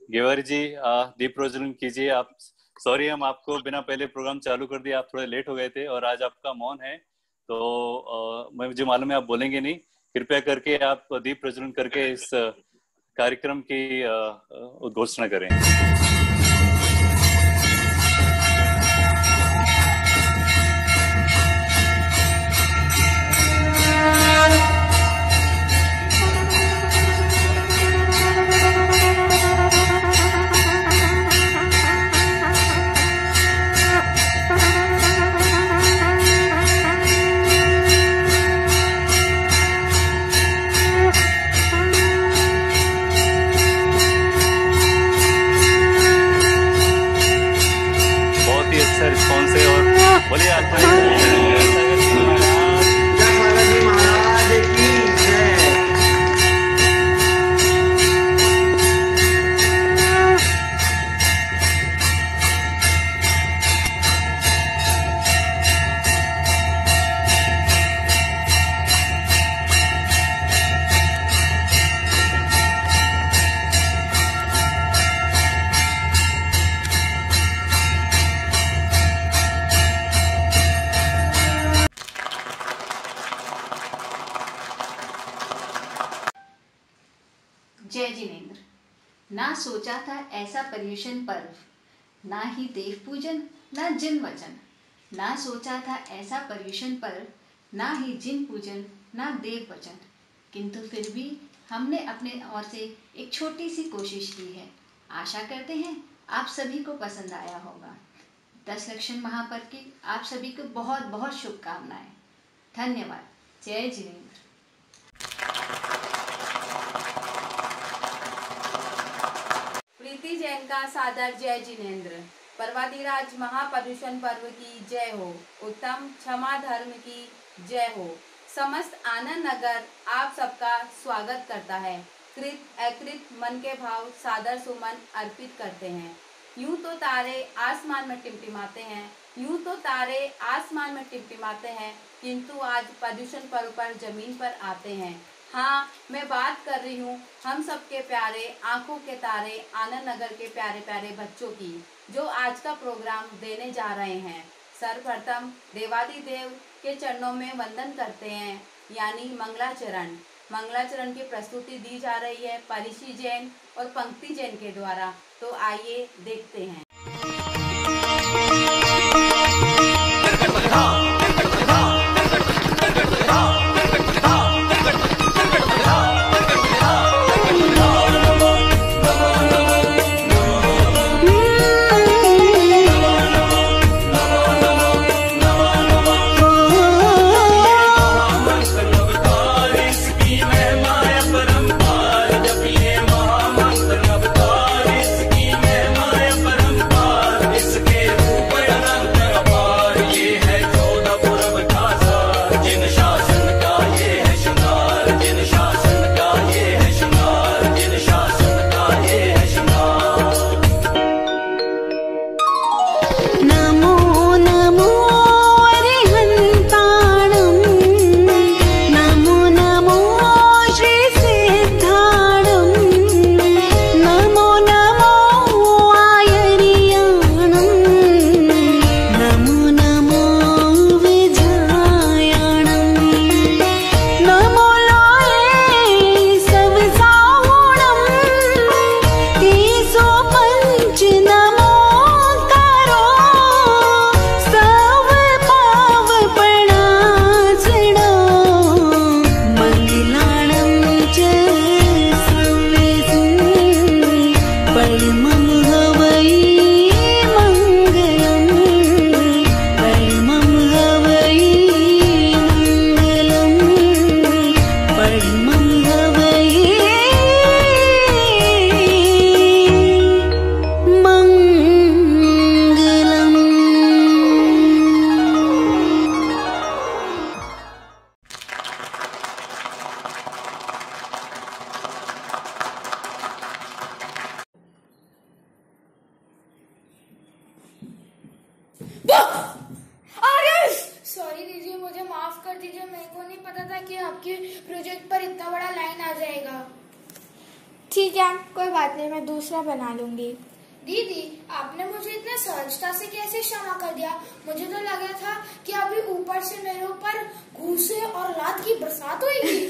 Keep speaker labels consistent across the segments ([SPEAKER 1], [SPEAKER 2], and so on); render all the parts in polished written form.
[SPEAKER 1] गेवारी जी, दीप प्रज्वलन कीजिए आप। सॉरी, हम आपको बिना पहले प्रोग्राम चालू कर दिया, आप थोड़े लेट हो गए थे और आज आपका मौन है, तो मुझे मालूम है आप बोलेंगे नहीं। कृपया करके आप दीप प्रज्वलन करके इस कार्यक्रम की उद्घोषणा करें। रिस्पॉन्स है और बोलिए
[SPEAKER 2] जय जिनेंद्र। ना सोचा था ऐसा पर्युषण पर्व, ना ही देव पूजन ना जिन वचन। ना सोचा था ऐसा पर्युषण पर्व, ना ही जिन पूजन ना देव वचन। किंतु फिर भी हमने अपने ओर से एक छोटी सी कोशिश की है। आशा करते हैं आप सभी को पसंद आया होगा। 10 लक्षण महापर्व की आप सभी को बहुत बहुत शुभकामनाएं। धन्यवाद। जय जिनेंद्र।
[SPEAKER 3] प्रीति जैन का सादर जय जिनेंद्र। पर्वाधिराज महापर्युषण पर्व की जय हो। उत्तम क्षमा धर्म की जय हो। समस्त आनंद नगर आप सबका स्वागत करता है। कृत अकृत मन के भाव सादर सुमन अर्पित करते हैं। यूं तो तारे आसमान में टिमटिमाते हैं, यूं तो तारे आसमान में टिमटिमाते हैं, किंतु आज पर्युषण पर्व पर जमीन पर आते हैं। हाँ, मैं बात कर रही हूँ हम सबके प्यारे आंखों के तारे आनंद नगर के प्यारे प्यारे बच्चों की, जो आज का प्रोग्राम देने जा रहे हैं। सर्वप्रथम देवादिदेव के चरणों में वंदन करते हैं, यानी मंगलाचरण। मंगलाचरण की प्रस्तुति दी जा रही है परिशी जैन और पंक्ति जैन के द्वारा। तो आइए देखते हैं।
[SPEAKER 4] सॉरी दीजिए, मुझे माफ कर दीजिए। मेरे को नहीं पता था कि आपके प्रोजेक्ट पर इतना बड़ा लाइन आ जाएगा। ठीक है, कोई बात नहीं, मैं दूसरा बना लूंगी। दीदी, आपने मुझे इतने सहजता से कैसे क्षमा कर दिया? मुझे तो लगा था कि अभी ऊपर से मेरे ऊपर घूसे और लात की बरसात होगी।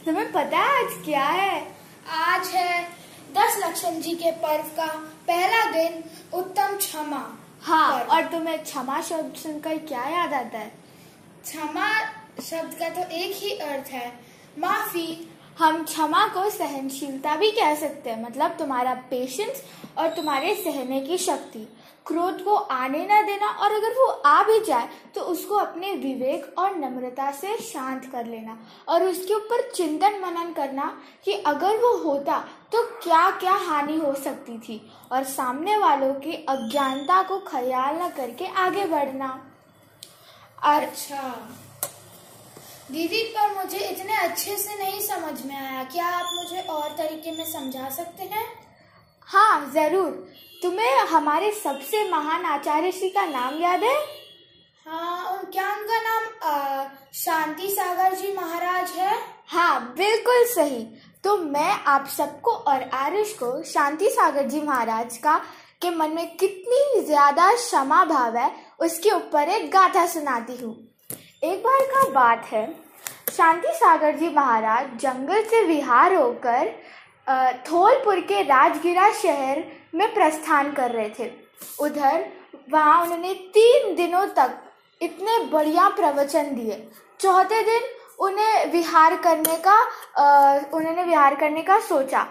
[SPEAKER 4] तुम्हें पता है आज क्या है? आज है 10 लक्षण जी के पर्व का पहला दिन, उत्तम क्षमा। हाँ, और तुम्हें क्षमा शब्द सुनकर क्या याद आता है? क्षमा शब्द का तो एक ही अर्थ है, माफी। हम क्षमा को सहनशीलता भी कह सकते हैं, मतलब तुम्हारा पेशेंस और तुम्हारे सहने की शक्ति, क्रोध को आने न देना, और अगर वो आ भी जाए तो उसको अपने विवेक और नम्रता से शांत कर लेना और उसके ऊपर चिंतन मनन करना कि अगर वो होता तो क्या क्या हानि हो सकती थी, और सामने वालों की अज्ञानता को ख्याल न करके आगे बढ़ना। अच्छा दीदी, पर मुझे इतने अच्छे से नहीं समझ में आया, क्या आप मुझे और तरीके में समझा सकते हैं? हाँ जरूर। तुम्हें हमारे सबसे महान आचार्य श्री का नाम याद है? हाँ, क्या उनका नाम शांति सागर जी महाराज है? हाँ बिल्कुल सही। तो मैं आप सबको और आरुष को शांति सागर जी महाराज का के मन में कितनी ज्यादा क्षमा भाव है उसके ऊपर एक गाथा सुनाती हूँ। एक बार का बात है, शांति सागर जी महाराज जंगल से विहार होकर धौलपुर के राजगिरा शहर में प्रस्थान कर रहे थे। उधर वहाँ उन्होंने 3 दिनों तक इतने बढ़िया प्रवचन दिए। चौथे दिन उन्होंने विहार करने का सोचा,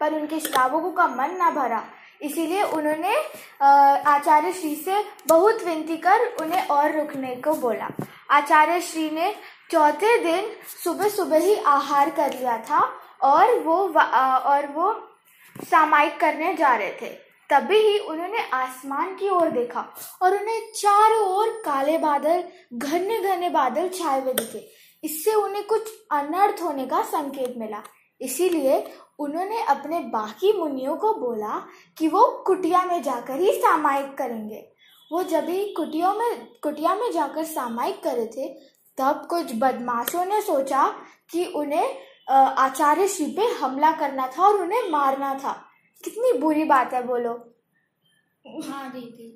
[SPEAKER 4] पर उनके श्रावकों का मन ना भरा, इसीलिए उन्होंने आचार्य श्री से बहुत विनती कर उन्हें और रुकने को बोला। आचार्य श्री ने चौथे दिन सुबह सुबह ही आहार कर लिया था और वो सामायिक करने जा रहे थे। तभी ही उन्होंने आसमान की ओर देखा और उन्हें चारों ओर काले बादल, घने घने बादल छाए हुए दिखे। इससे उन्हें कुछ अनर्थ होने का संकेत मिला। इसीलिए उन्होंने अपने बाकी मुनियों को बोला कि वो कुटिया में जाकर ही सामायिक करेंगे। वो जब भी कुटिया में जाकर सामायिक करे थे, तब कुछ बदमाशों ने सोचा कि उन्हें आचार्य श्री पे हमला करना था और उन्हें मारना था। कितनी बुरी बात है बोलो। हाँ दीदी।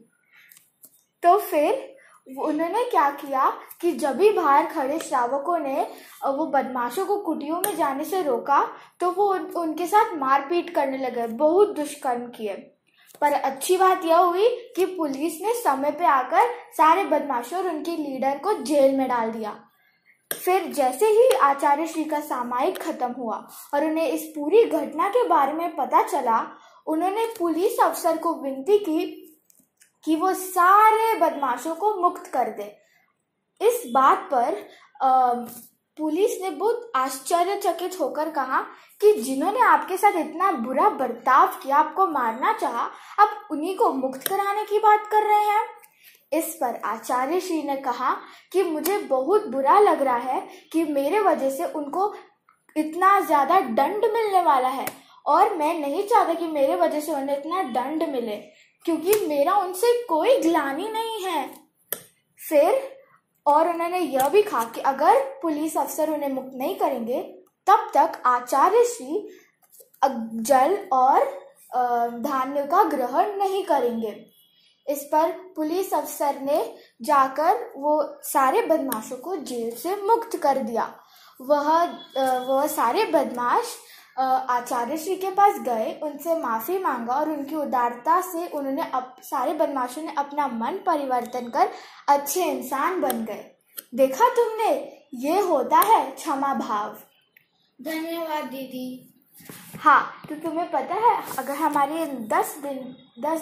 [SPEAKER 4] तो फिर उन्होंने क्या किया कि जब भी बाहर खड़े श्रावकों ने वो बदमाशों को कुटियों में जाने से रोका, तो वो उनके साथ मारपीट करने लगे, बहुत दुष्कर्म किए। पर अच्छी बात यह हुई कि पुलिस ने समय पे आकर सारे बदमाशों और उनके लीडर को जेल में डाल दिया। फिर जैसे ही आचार्य श्री का सामायिक खत्म हुआ और उन्हें इस पूरी घटना के बारे में पता चला, उन्होंने पुलिस अफसर को विनती की कि वो सारे बदमाशों को मुक्त कर दे। इस बात पर पुलिस ने बहुत आश्चर्यचकित होकर कहा कि जिन्होंने आपके साथ इतना बुरा बर्ताव किया, आपको मारना चाहा, आप उन्हीं को मुक्त कराने की बात कर रहे हैं। इस पर आचार्य श्री ने कहा कि मुझे बहुत बुरा लग रहा है कि मेरे वजह से उनको इतना ज्यादा दंड मिलने वाला है, और मैं नहीं चाहता कि मेरे वजह से उन्हें इतना दंड मिले, क्योंकि मेरा उनसे कोई ग्लानि नहीं है। फिर और उन्होंने यह भी कहा कि अगर पुलिस अफसर उन्हें मुक्त नहीं करेंगे, तब तक आचार्य श्री जल और धान्य का ग्रहण नहीं करेंगे। इस पर पुलिस अफसर ने जाकर वो सारे बदमाशों को जेल से मुक्त कर दिया। वह सारे बदमाश आचार्य श्री के पास गए, उनसे माफी मांगा और उनकी उदारता से उन्होंने सारे बदमाशों ने अपना मन परिवर्तन कर अच्छे इंसान बन गए। देखा तुमने, ये होता है क्षमा भाव। धन्यवाद दीदी। हाँ, तो तुम्हें पता है, अगर हमारे 10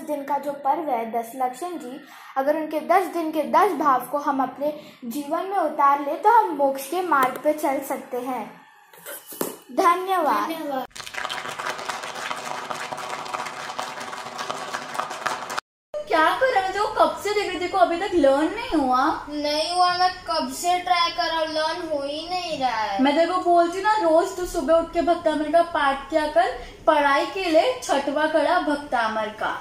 [SPEAKER 4] दिन का जो पर्व है 10 लक्षण जी, अगर उनके 10 दिन के 10 भाव को हम अपने जीवन में उतार ले तो हम मोक्ष के मार्ग पे चल सकते हैं। धन्यवाद।
[SPEAKER 5] क्या कर रहा है? जो कब से देख रही थी, को अभी तक लर्न नहीं हुआ?
[SPEAKER 4] नहीं हुआ, मैं कब से ट्राई कर रहा हूँ, लर्न हो ही नहीं रहा है।
[SPEAKER 5] मैं तेरे को बोलती ना, रोज तू सुबह उठ के भक्तामर का पाठ किया कर। पढ़ाई के लिए 6वां कड़ा भक्तामर का।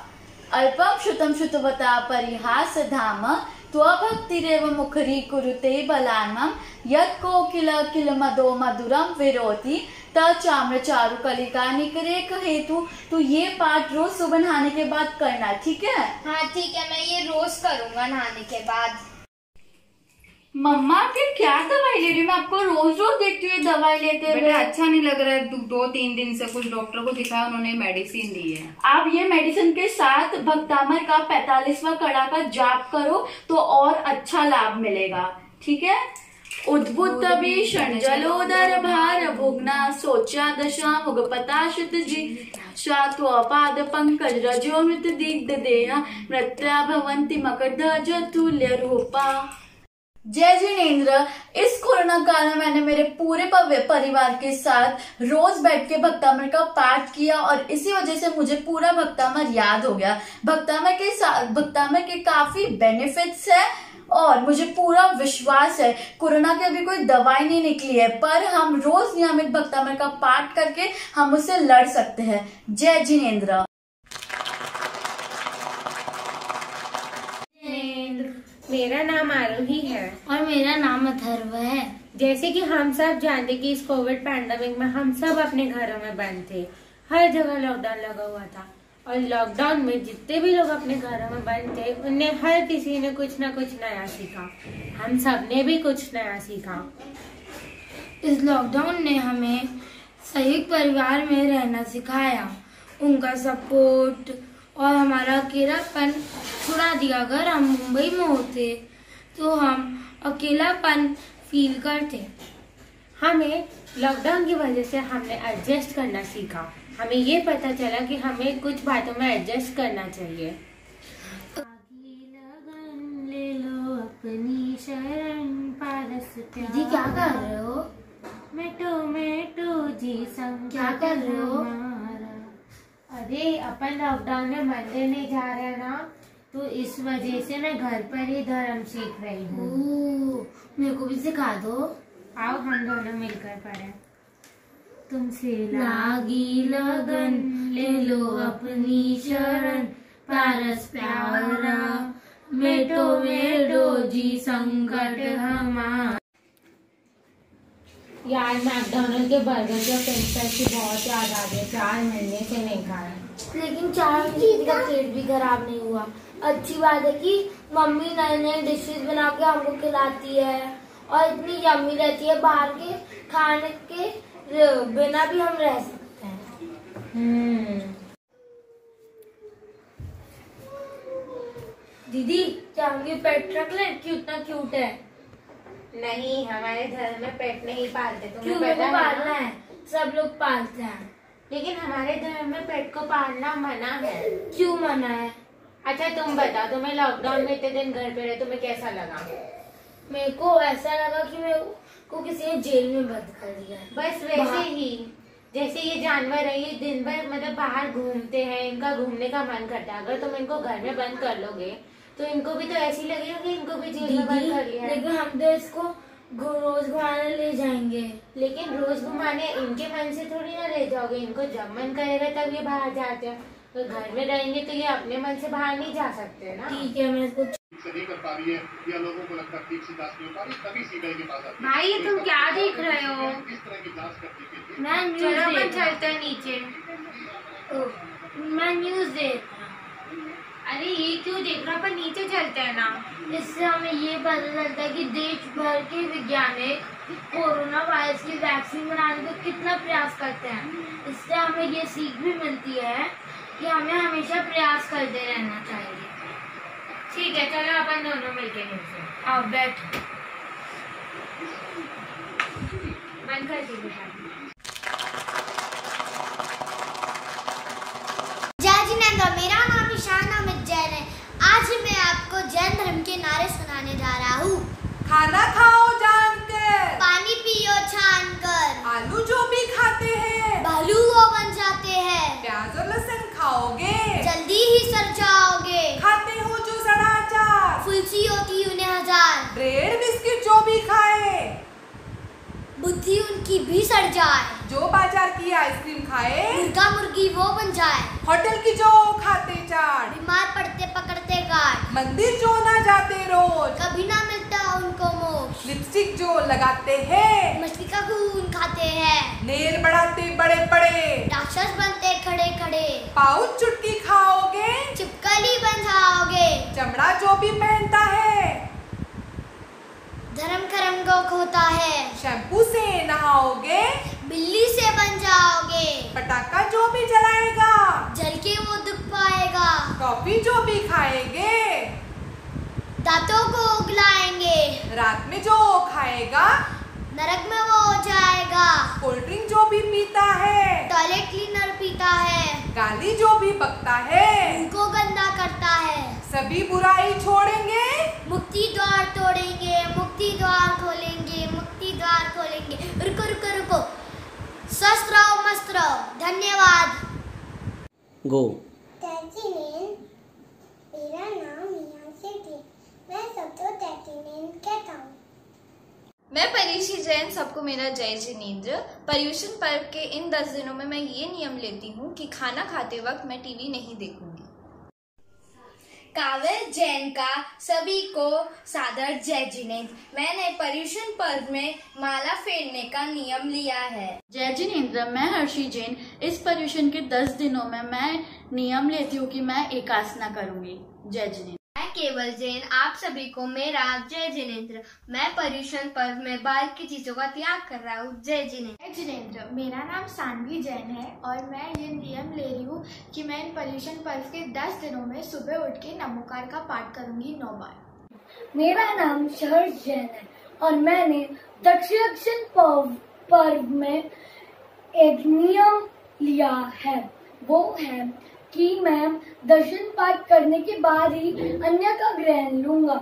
[SPEAKER 5] अल्पम श्रुतम श्रुतवता परिहास धाम त्वभक्तिरेव मुखरी कुरुते बलान्मं यत् कोकिल किल मदो मधुरम विरोधी चाम्र चारु कलिका निकरेक हेतु। तो ये पाठ रोज सुबह नहाने के बाद करना, ठीक है?
[SPEAKER 4] हाँ ठीक है, मैं ये रोज करूंगा नहाने के बाद।
[SPEAKER 5] मम्मा फिर क्या दवाई ले रही हूँ? मैं आपको रोज रोज देखती हूँ दवाई लेते हुए।
[SPEAKER 3] बेटा अच्छा नहीं लग रहा है, 2-3 दिन से कुछ डॉक्टर को दिखाया, उन्होंने मेडिसिन दी है।
[SPEAKER 5] आप ये मेडिसिन के साथ भक्तामर का 45वां कड़ा का जाप करो तो और अच्छा लाभ मिलेगा, ठीक है? उद्भुत भीषण जलोदर भार भुग्ना सोचा दशा मुगपताशित जी पाद पंकज रजोमृत दीग्ध देहा मृत्या भवंती मकरध्वज तुल्य रूपा। जय जिनेंद्र, इस कोरोना काल में मैंने मेरे पूरे परिवार के साथ रोज बैठ के भक्तामर का पाठ किया और इसी वजह से मुझे पूरा भक्तामर याद हो गया। भक्तामर के काफी बेनिफिट्स है और मुझे पूरा विश्वास है कोरोना की अभी कोई दवाई नहीं निकली है, पर हम रोज नियमित भक्तामर का पाठ करके हम उससे लड़ सकते हैं। जय जिनेंद्र।
[SPEAKER 6] मेरा नाम आरोही है
[SPEAKER 4] और मेरा नाम अथर्व है।
[SPEAKER 6] जैसे कि हम सब जानते कि इस कोविड पैंडेमिक में हम सब अपने घरों में बंद थे, हर जगह लॉकडाउन लगा हुआ था और लॉकडाउन में जितने भी लोग अपने घरों में बंद थे उनने हर किसी ने कुछ ना कुछ नया सीखा। हम सब ने भी कुछ नया सीखा।
[SPEAKER 4] इस लॉकडाउन ने हमें संयुक्त परिवार में रहना सिखाया, उनका सपोर्ट और हमारा अकेलापन छुड़ा दिया। अगर हम मुंबई में होते तो हम अकेलापन फील करते।
[SPEAKER 6] हमें लॉकडाउन की वजह से हमने एडजस्ट करना सीखा। हमें ये पता चला कि हमें कुछ बातों में एडजस्ट करना चाहिए। ले लो अपनी शरण पारस प्यार।
[SPEAKER 4] जी क्या कर रहे हो?
[SPEAKER 6] मेटो जी संग
[SPEAKER 4] क्या कर रहे हो?
[SPEAKER 6] अरे अपन लॉकडाउन में मंदिर नहीं जा रहे ना, तो इस वजह से मैं घर पर ही धर्म सीख रही हूँ।
[SPEAKER 4] मेरे को भी सिखा दो।
[SPEAKER 6] आओ हम दोनों मिलकर पढ़ें। तुमसे
[SPEAKER 4] लागी लगन ले लो अपनी शरण पारस प्यारा मेटो जी संकट हमारा।
[SPEAKER 6] यार मैकडॉनल्ड के बर्गर के फ्रेंच फ्राइज की बहुत याद आ रही है, 4 महीने से नहीं खाए।
[SPEAKER 4] लेकिन 4 महीने का पेट भी खराब नहीं हुआ। अच्छी बात है कि मम्मी नए नए डिशेस बना के हमको खिलाती है और इतनी यम्मी रहती है। बाहर के खाने के बिना भी हम रह सकते हैं। दीदी क्या हम ये पेट रख लें? कितना क्यूट है।
[SPEAKER 6] नहीं, हमारे धर्म में पेट नहीं पालते।
[SPEAKER 4] क्यों? मेरे को पालना है, सब लोग पालते हैं।
[SPEAKER 6] लेकिन हमारे धर्म में पेट को पालना मना है।
[SPEAKER 4] क्यों मना है?
[SPEAKER 6] अच्छा तुम बताओ, तुम्हें लॉकडाउन में इतने दिन घर पे रहे, तुम्हें कैसा लगा?
[SPEAKER 4] मेरे को ऐसा लगा कि मेरे को किसी ने जेल में बंद कर दिया है।
[SPEAKER 6] बस वैसे ही जैसे ये जानवर है, ये दिन भर मतलब बाहर घूमते हैं, इनका घूमने का मन करता है। अगर तुम इनको घर में बंद कर लोगे तो इनको भी तो ऐसे ही लगेगा कि इनको भी जेल में बंद कर लिया है।
[SPEAKER 4] लेकिन हम तो इसको रोज घुमाने ले जाएंगे।
[SPEAKER 6] लेकिन रोज घुमाने इनके मन से थोड़ी ना ले जाओगे, इनको जब मन करेगा तब ये बाहर जाते हैं। तो घर में रहेंगे तो ये अपने मन से बाहर नहीं जा सकते ना।
[SPEAKER 4] ठीक है, मैं इसको
[SPEAKER 7] नहीं कर पा रही है या लोगों को लगता है ठीक से जांच नहीं हो पा रही, तभी सीबीआई के पास आती है।
[SPEAKER 6] भाई ये तुम क्या देख रहे हो?
[SPEAKER 7] किस तरह की जांच करने के लिए
[SPEAKER 4] मैं
[SPEAKER 6] चलो अपन
[SPEAKER 4] न्यूज
[SPEAKER 6] चलते हैं नीचे।
[SPEAKER 4] देख।
[SPEAKER 6] अरे ये क्यों देख रहा? अपन नीचे चलते हैं ना।
[SPEAKER 4] इससे हमें ये पता चलता है कि देश भर के वैज्ञानिक कोरोना वायरस की वैक्सीन बनाने का कितना प्रयास करते हैं। इससे हमें ये सीख भी मिलती है कि हमें हमेशा प्रयास करते रहना चाहिए।
[SPEAKER 6] ठीक है, चलो अपन दोनों मिलके नीचे।
[SPEAKER 4] आओ बैठ।
[SPEAKER 6] बंद कर दीजिए।
[SPEAKER 8] जय जिनेंद्र, मेरा नाम ईशान अमित जैन है। आज मैं आपको जैन धर्म के नारे सुनाने जा रहा हूँ।
[SPEAKER 9] खाना खाओ जानकर,
[SPEAKER 8] पानी पियो छानकर,
[SPEAKER 9] आलू जो भी खाते हैं
[SPEAKER 8] भालू वो बन जाते हैं,
[SPEAKER 9] प्याज और लहसुन खाओगे
[SPEAKER 8] जल्दी ही सर जाओगे,
[SPEAKER 9] खाते हो जो सड़ा अचार,
[SPEAKER 8] फुलसी होती उन्हें हजार,
[SPEAKER 9] ब्रेड बिस्किट जो भी खाए
[SPEAKER 8] बुद्धि उनकी भी सड़ जाए,
[SPEAKER 9] जो बाजार की आइसक्रीम खाए,
[SPEAKER 8] मुर्गा मुर्गी वो बन जाए,
[SPEAKER 9] होटल की जो खाते चाट,
[SPEAKER 8] बीमार पड़ते पकड़ते गांठ,
[SPEAKER 9] मंदिर जो ना जाते रोज,
[SPEAKER 8] कभी ना मिलता उनको मोक्ष,
[SPEAKER 9] लिपस्टिक जो लगाते हैं,
[SPEAKER 8] मछली का खून खाते हैं,
[SPEAKER 9] नेल बढ़ाते बड़े बड़े,
[SPEAKER 8] राक्षस बनते खड़े खड़े,
[SPEAKER 9] पाउच चुटकी खाओगे,
[SPEAKER 8] चिपकली बन जाओगे,
[SPEAKER 9] चमड़ा जो भी पहनता है,
[SPEAKER 8] धर्म करम को खोता है,
[SPEAKER 9] शैम्पू से नहाओगे,
[SPEAKER 8] बिल्ली से बन जाओगे,
[SPEAKER 9] पटाखा जो भी जलाएगा,
[SPEAKER 8] जल के वो दुख पाएगा,
[SPEAKER 9] कॉफी जो भी खाएंगे,
[SPEAKER 8] दांतों को उगलाएंगे,
[SPEAKER 9] रात में जो खाएगा,
[SPEAKER 8] नरक में वो जाएगा,
[SPEAKER 9] कोल्ड ड्रिंक जो भी पीता है,
[SPEAKER 8] टॉयलेट क्लीनर पीता है,
[SPEAKER 9] गाली जो भी बकता है,
[SPEAKER 8] उनको गंदा करता है,
[SPEAKER 9] सभी बुराई छोड़ेंगे,
[SPEAKER 8] मुक्ति द्वार तोड़ेंगे, मुक्ति द्वार खोलेंगे, मुक्ति द्वार खोलेंगे। रुको रुको रुको, स्वस्थ रहो मस्त रहो। धन्यवाद।
[SPEAKER 10] गो।
[SPEAKER 11] मेरा नाम मीनाक्षी थी। मैं सबको टैटिनेन कहता हूँ।
[SPEAKER 12] मैं परीक्षी जैन, सबको मेरा जय जिनेंद्र। पर्यूषण पर्व के इन 10 दिनों में मैं ये नियम लेती हूँ कि खाना खाते वक्त मैं टीवी नहीं देखूंगी।
[SPEAKER 13] काव्य जैन का सभी को सादर जय जिनेंद्र। मैंने पर्यूषण पर्व में माला फेरने का नियम लिया है।
[SPEAKER 5] जय जिनेंद्र। मैं हर्षी जैन, इस पर्यूषण के 10 दिनों में मैं नियम लेती हूँ कि मैं एकासना करूंगी। जय जिनेंद्र।
[SPEAKER 14] मैं केवल जैन, आप सभी को मेरा जय जिनेंद्र। मैं पर्यूषण पर्व में बाहर की चीजों का त्याग कर रहा हूँ। जय जिनेंद्र।
[SPEAKER 4] जय जिनेंद्र। मेरा नाम सानवी जैन है और मैं ये नियम ले रही हूँ कि मैं इन पर्यूषण पर्व के 10 दिनों में सुबह उठ के नमोकार का पाठ करूंगी 9 बार।
[SPEAKER 15] मेरा नाम शहर जैन है और मैंने दक्षिण पर्व में एक नियम लिया है, वो है कि मैं दर्शन पाठ करने के बाद ही अन्य का ग्रहण लूंगा।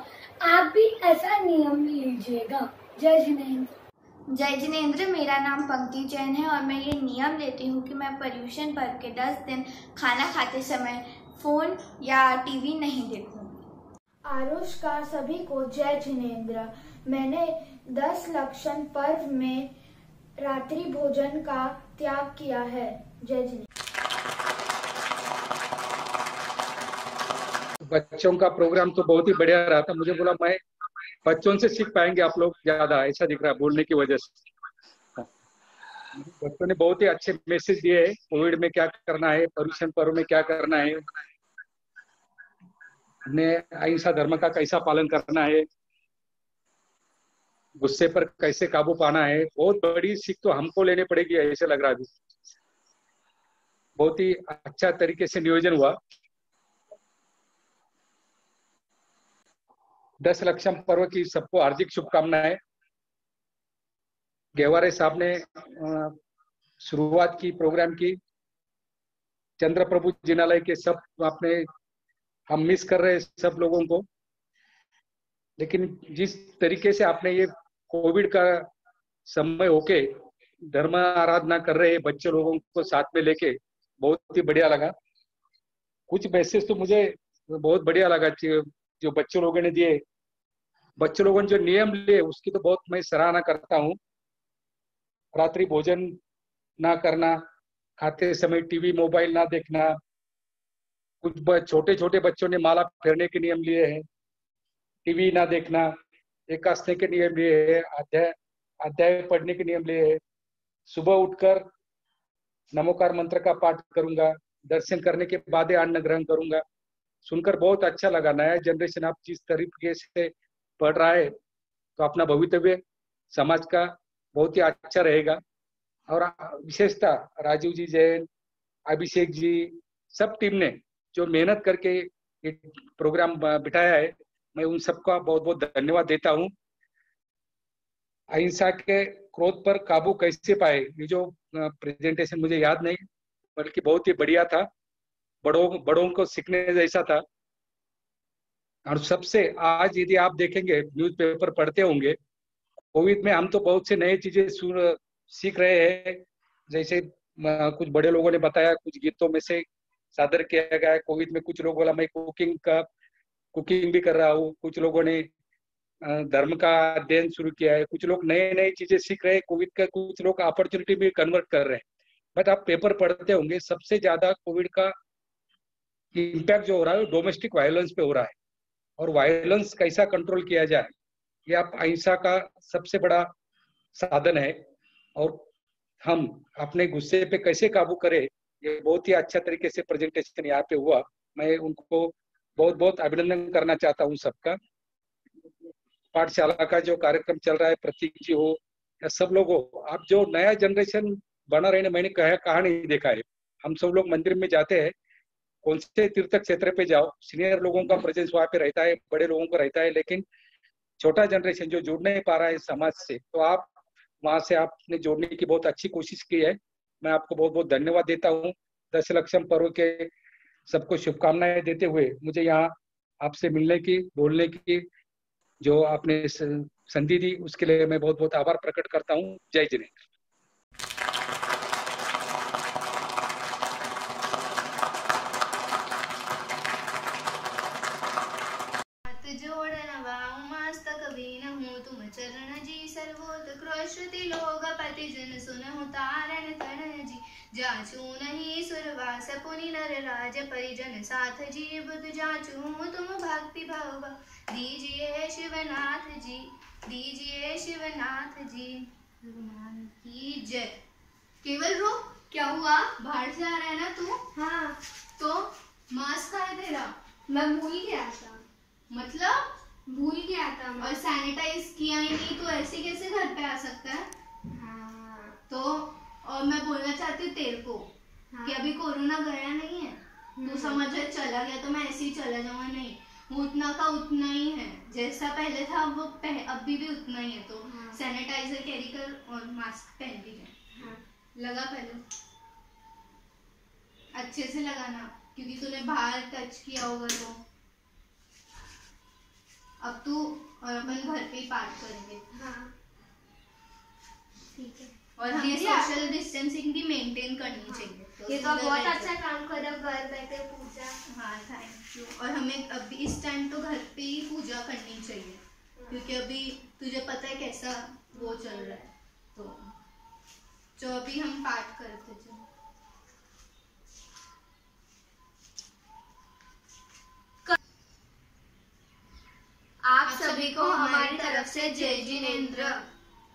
[SPEAKER 15] आप भी ऐसा नियम लीजिएगा। जय जिनेंद्र।
[SPEAKER 4] जय जिनेंद्र। मेरा नाम पंक्ति जैन है और मैं ये नियम लेती हूँ कि मैं पर्यूषण पर्व के 10 दिन खाना खाते समय फोन या टीवी नहीं देखूंगी।
[SPEAKER 15] आरुष का सभी को जय जिनेंद्र। मैंने 10 लक्षण पर्व में रात्रि भोजन का त्याग किया है। जय जिनेंद्र।
[SPEAKER 16] बच्चों का प्रोग्राम तो बहुत ही बढ़िया रहा था। मुझे बोला मैं बच्चों से सीख पाएंगे आप लोग ज्यादा, ऐसा दिख रहा है बोलने की वजह से। बच्चों ने बहुत ही अच्छे मैसेज दिए है। कोविड में क्या करना है, पर्यूषण पर्व में क्या करना है, हमने अहिंसा धर्म का कैसा पालन करना है, गुस्से पर कैसे काबू पाना है। बहुत बड़ी सीख तो हमको लेने पड़ेगी ऐसे लग रहा है अभी। बहुत ही अच्छा तरीके से नियोजन हुआ। 10 लक्षम पर्व की सबको हार्दिक शुभकामनाएं। गेवारे साहब ने शुरुआत की प्रोग्राम की। चंद्र प्रभु जिनालय के सब आपने, हम मिस कर रहे सब लोगों को, लेकिन जिस तरीके से आपने ये कोविड का समय होके धर्म आराधना कर रहे बच्चे लोगों को साथ में लेके बहुत ही बढ़िया लगा। कुछ मैसेज तो मुझे बहुत बढ़िया लगा जो बच्चों लोगों ने दिए। बच्चों लोगों ने जो नियम लिए उसकी तो बहुत मैं सराहना करता हूँ। रात्रि भोजन ना करना, खाते समय टीवी मोबाइल ना देखना। कुछ छोटे छोटे बच्चों ने माला फेरने के नियम लिए हैं, टीवी ना देखना, एकासने के नियम लिए है, अध्याय पढ़ने के नियम लिए है। सुबह उठकर नमोकार मंत्र का पाठ करूंगा, दर्शन करने के बाद अन्न ग्रहण करूंगा। सुनकर बहुत अच्छा लगा। नया जनरेशन आप जिस तरीके से पढ़ रहा है तो अपना भवितव्य समाज का बहुत ही अच्छा रहेगा। और विशेषता राजीव जी जैन, अभिषेक जी, सब टीम ने जो मेहनत करके ये प्रोग्राम बिठाया है, मैं उन सबका बहुत बहुत धन्यवाद देता हूँ। अहिंसा के क्रोध पर काबू कैसे पाए, ये जो प्रेजेंटेशन मुझे याद नहीं, बल्कि बहुत ही बढ़िया था, बड़ों को सीखने जैसा था। और सबसे आज यदि आप देखेंगे, न्यूज़पेपर पढ़ते होंगे, कोविड में हम तो बहुत से नए चीजें सीख रहे हैं। जैसे कुछ बड़े लोगों ने बताया, कुछ गीतों में से सादर किया गया है। कोविड में कुछ लोग बोला मैं कुकिंग भी कर रहा हूँ, कुछ लोगों ने धर्म का अध्ययन शुरू किया है, कुछ लोग नए नए चीजें सीख रहे हैं कोविड का, कुछ लोग अपॉर्चुनिटी भी कन्वर्ट कर रहे हैं। बट आप पेपर पढ़ते होंगे, सबसे ज्यादा कोविड का इम्पैक्ट जो हो रहा है डोमेस्टिक वायलेंस पे हो रहा है, और वायलेंस कैसा कंट्रोल किया जाए, ये आप अहिंसा का सबसे बड़ा साधन है, और हम अपने गुस्से पे कैसे काबू करें, ये बहुत ही अच्छा तरीके से प्रेजेंटेशन यहाँ पे हुआ। मैं उनको बहुत बहुत अभिनंदन करना चाहता हूँ सबका। पाठशाला का जो कार्यक्रम चल रहा है, प्रतीक जी हो या सब लोग हो, आप जो नया जनरेशन बना रहे हैं, मैंने कहा नहीं देखा है। हम सब लोग मंदिर में जाते हैं, कौन से तीर्थ क्षेत्र पे जाओ, सीनियर लोगों का प्रेजेंस वहाँ पे रहता है, बड़े लोगों का रहता है, लेकिन छोटा जनरेशन जो जुड़ नहीं पा रहा है समाज से, तो आप वहां से आपने जोड़ने की बहुत अच्छी कोशिश की है। मैं आपको बहुत बहुत धन्यवाद देता हूँ। दशलक्षम पर्व के सबको शुभकामनाएं देते हुए मुझे यहाँ आपसे मिलने की, बोलने की जो आपने संधि दी, उसके लिए मैं बहुत बहुत आभार प्रकट करता हूँ। जय जिनेंद्र।
[SPEAKER 13] तुम चरण जी सर्वोत्कृष्टि लोकपति जन सुनहु तारण तन जी जाचू नहीं सुरवास पुनि नर राज परिजन साथ जी बुद्ध जाचू तुम भक्ति भाव दीजिए शिवनाथ जी, दीजिए शिवनाथ जी, भगवान की जय। केवल रो, क्या हुआ? बाहर से आ रहा है ना तू? हाँ। तो मास्क कहाँ है तेरा? मैं भूल गया था। मतलब भूल गया था मैं। और सैनिटाइज किया ही नहीं तो ऐसे कैसे घर पे आ सकता है? हाँ। तो और मैं बोलना चाहती हूँ तेरे को कि अभी कोरोना गया नहीं है, तू समझ चला गया तो मैं ऐसे ही चला जाऊंगा। नहीं, वो उतना का उतना ही है, जैसा पहले था वो अभी भी उतना ही है। तो सैनिटाइजर कैरी कर और मास्क पहन भी ले। लगा पहले अच्छे से लगाना, क्योंकि तूने बाहर टच किया होगा। तो अब तू और अपन घर पे ही पाठ करेंगे। हाँ ठीक है। और हमें सोशल डिस्टेंसिंग भी मेंटेन करनी चाहिए।
[SPEAKER 14] ये तो बहुत अच्छा काम करो, घर बैठे पूजा।
[SPEAKER 13] हाँ थैंक यू। और हमें अभी इस टाइम तो घर पे ही पूजा करनी चाहिए, क्योंकि अभी तुझे पता है कैसा वो चल रहा है। तो जो अभी हम पाठ करते थे।
[SPEAKER 14] आप सभी को हमारी तरफ से जय जिनेंद्र।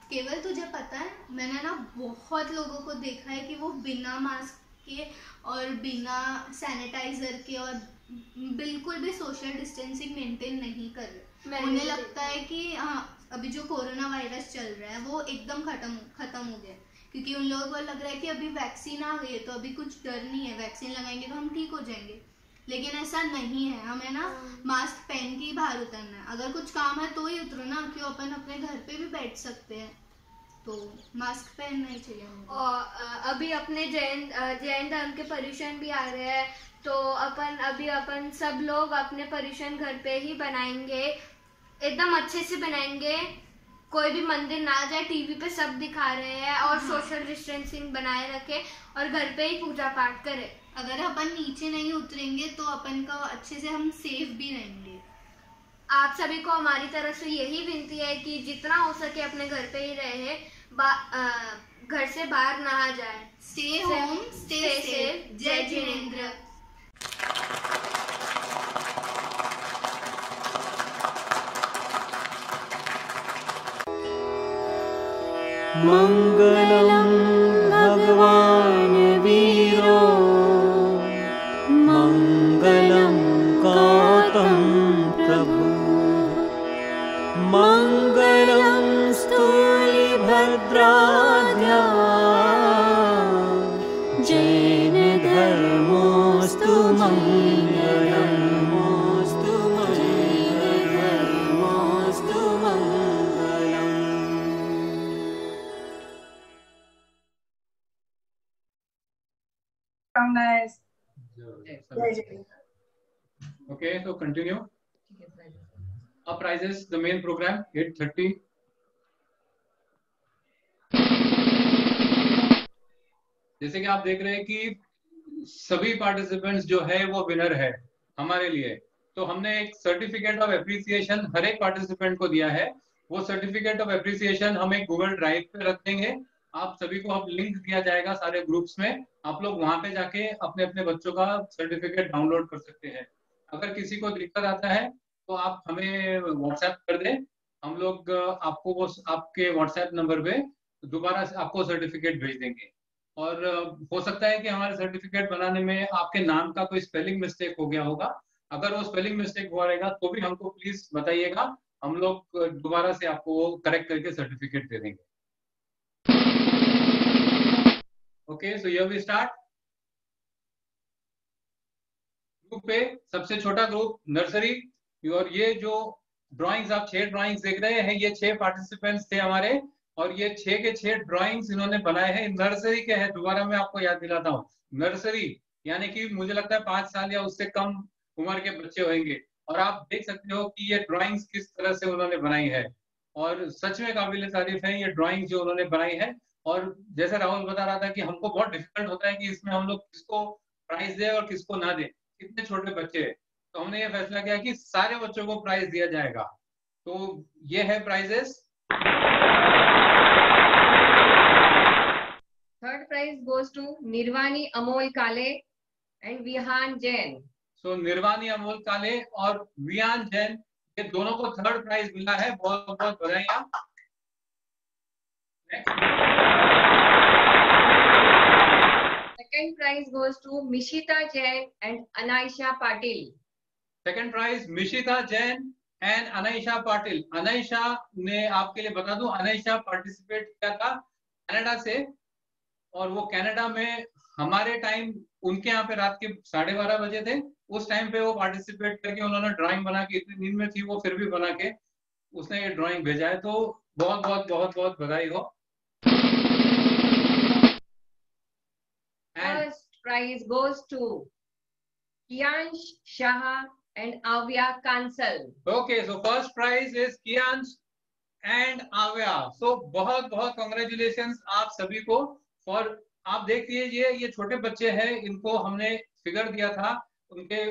[SPEAKER 13] केवल तुझे पता है, मैंने ना बहुत लोगों को देखा है कि वो बिना मास्क के और बिना सैनिटाइजर के और बिल्कुल भी सोशल डिस्टेंसिंग मेंटेन नहीं कर रहे। उन्हें लगता है कि हाँ अभी जो कोरोना वायरस चल रहा है वो एकदम खत्म हो गया, क्योंकि उन लोगों को लग रहा है कि अभी वैक्सीन आ गई है तो अभी कुछ डर नहीं है, वैक्सीन लगाएंगे तो हम ठीक हो जाएंगे। लेकिन ऐसा नहीं है, हमें ना मास्क पहन के ही बाहर उतरना है। अगर कुछ काम है तो ही उतरो ना, क्यों अपन अपने घर पे भी बैठ सकते हैं, तो मास्क पहनना ही चाहिए।
[SPEAKER 14] और अभी अपने जैन धर्म के पर्यूषण भी आ रहे हैं, तो अपन सब लोग अपने पर्यूषण घर पे ही बनाएंगे, एकदम अच्छे से बनाएंगे। कोई भी मंदिर ना जाए, टीवी पे सब दिखा रहे हैं। और सोशल डिस्टेंसिंग बनाए रखे और घर पे ही पूजा पाठ करें।
[SPEAKER 13] अगर अपन नीचे नहीं उतरेंगे तो अपन का अच्छे से हम सेफ भी रहेंगे।
[SPEAKER 14] आप सभी को हमारी तरफ से यही विनती है कि जितना हो सके अपने घर पे ही रहे, घर से बाहर ना आ जाए।
[SPEAKER 13] Stay home, stay safe. जय जिनेंद्र।
[SPEAKER 10] मंगलम भगवान वीरो मंगलम गौतम प्रभु मंगलम स्थूलिभद्राद्या जैन धर्मोस्तु मंगलम
[SPEAKER 9] Nice.
[SPEAKER 16] Okay, so continue. Up rises the main program 8:30. जैसे कि आप देख रहे हैं कि सभी पार्टिसिपेंट्स जो है वो विनर है हमारे लिए।
[SPEAKER 17] तो हमने एक सर्टिफिकेट ऑफ एप्रिसिएशन हर एक पार्टिसिपेंट को दिया है। वो सर्टिफिकेट ऑफ एप्रिसिएशन हम एक गूगल ड्राइव पे रख देंगे। आप सभी को अब लिंक दिया जाएगा सारे ग्रुप्स में, आप लोग वहां पे जाके अपने अपने बच्चों का सर्टिफिकेट डाउनलोड कर सकते हैं। अगर किसी को दिक्कत आता है तो आप हमें व्हाट्सएप कर दें, हम लोग आपको वो आपके व्हाट्सएप नंबर पे दोबारा आपको सर्टिफिकेट भेज देंगे। और हो सकता है कि हमारे सर्टिफिकेट बनाने में आपके नाम का कोई स्पेलिंग मिस्टेक हो गया होगा। अगर वो स्पेलिंग मिस्टेक हुआ रहेगा तो भी हमको प्लीज बताइएगा, हम लोग दोबारा से आपको वो करेक्ट करके सर्टिफिकेट दे देंगे। Okay, so here we start. Group पे सबसे छोटा ग्रुप नर्सरी, और ये जो ड्राइंग्स आप 6 ड्राइंग्स देख रहे हैं, ये 6 पार्टिसिपेंट्स थे हमारे, और ये 6 के 6 ड्राइंग्स इन्होंने बनाए हैं। नर्सरी के हैं, दोबारा मैं आपको याद दिलाता हूँ, नर्सरी यानी कि मुझे लगता है 5 साल या उससे कम उम्र के बच्चे होंगे। और आप देख सकते हो कि ये ड्राइंग्स किस तरह से उन्होंने बनाई है, और सच में काबिल तारीफ है ये ड्राइंग जो उन्होंने बनाई है। और जैसे राहुल बता रहा था कि हमको बहुत डिफिकल्ट होता है कि इसमें हम लोग किसको प्राइज दे और किसको ना दे, कितने छोटे बच्चे हैं। तो हमने ये फैसला किया कि सारे बच्चों को प्राइज दिया जाएगा। तो ये है prices.
[SPEAKER 18] Third prize goes to Nirvani Amol Kale and Vihan Jain.
[SPEAKER 17] So निर्वाणी अमोल काले और विहान जैन, ये दोनों को 3rd प्राइज मिला है, बहुत बहुत बधाइयां।
[SPEAKER 18] Second prize goes to Mishita Jain and Anaisha Patil.
[SPEAKER 17] Second prize Mishita Jain and Anaisha Patil. Anaisha ने, आपके लिए बता दूं, अनाइशा पार्टिसिपेट किया था कनाडा से, और वो कनाडा में हमारे टाइम उनके यहाँ पे रात के 12:30 बजे थे, उस टाइम पे वो पार्टिसिपेट करके उन्होंने ड्राइंग बना के, इतनी नींद में थी वो फिर भी बना के उसने ये ड्राइंग भेजा है। तो बहुत बहुत बहुत बहुत बधाई हो।
[SPEAKER 18] First prize goes to Kiyansh Shah and Avya Kansal.
[SPEAKER 17] Okay, so first prize is Kiyansh and Avya. So बहुत बहुत congratulations आप सभी को। और आप देख लीजिए ये छोटे बच्चे हैं, इनको हमने फिगर दिया था उनके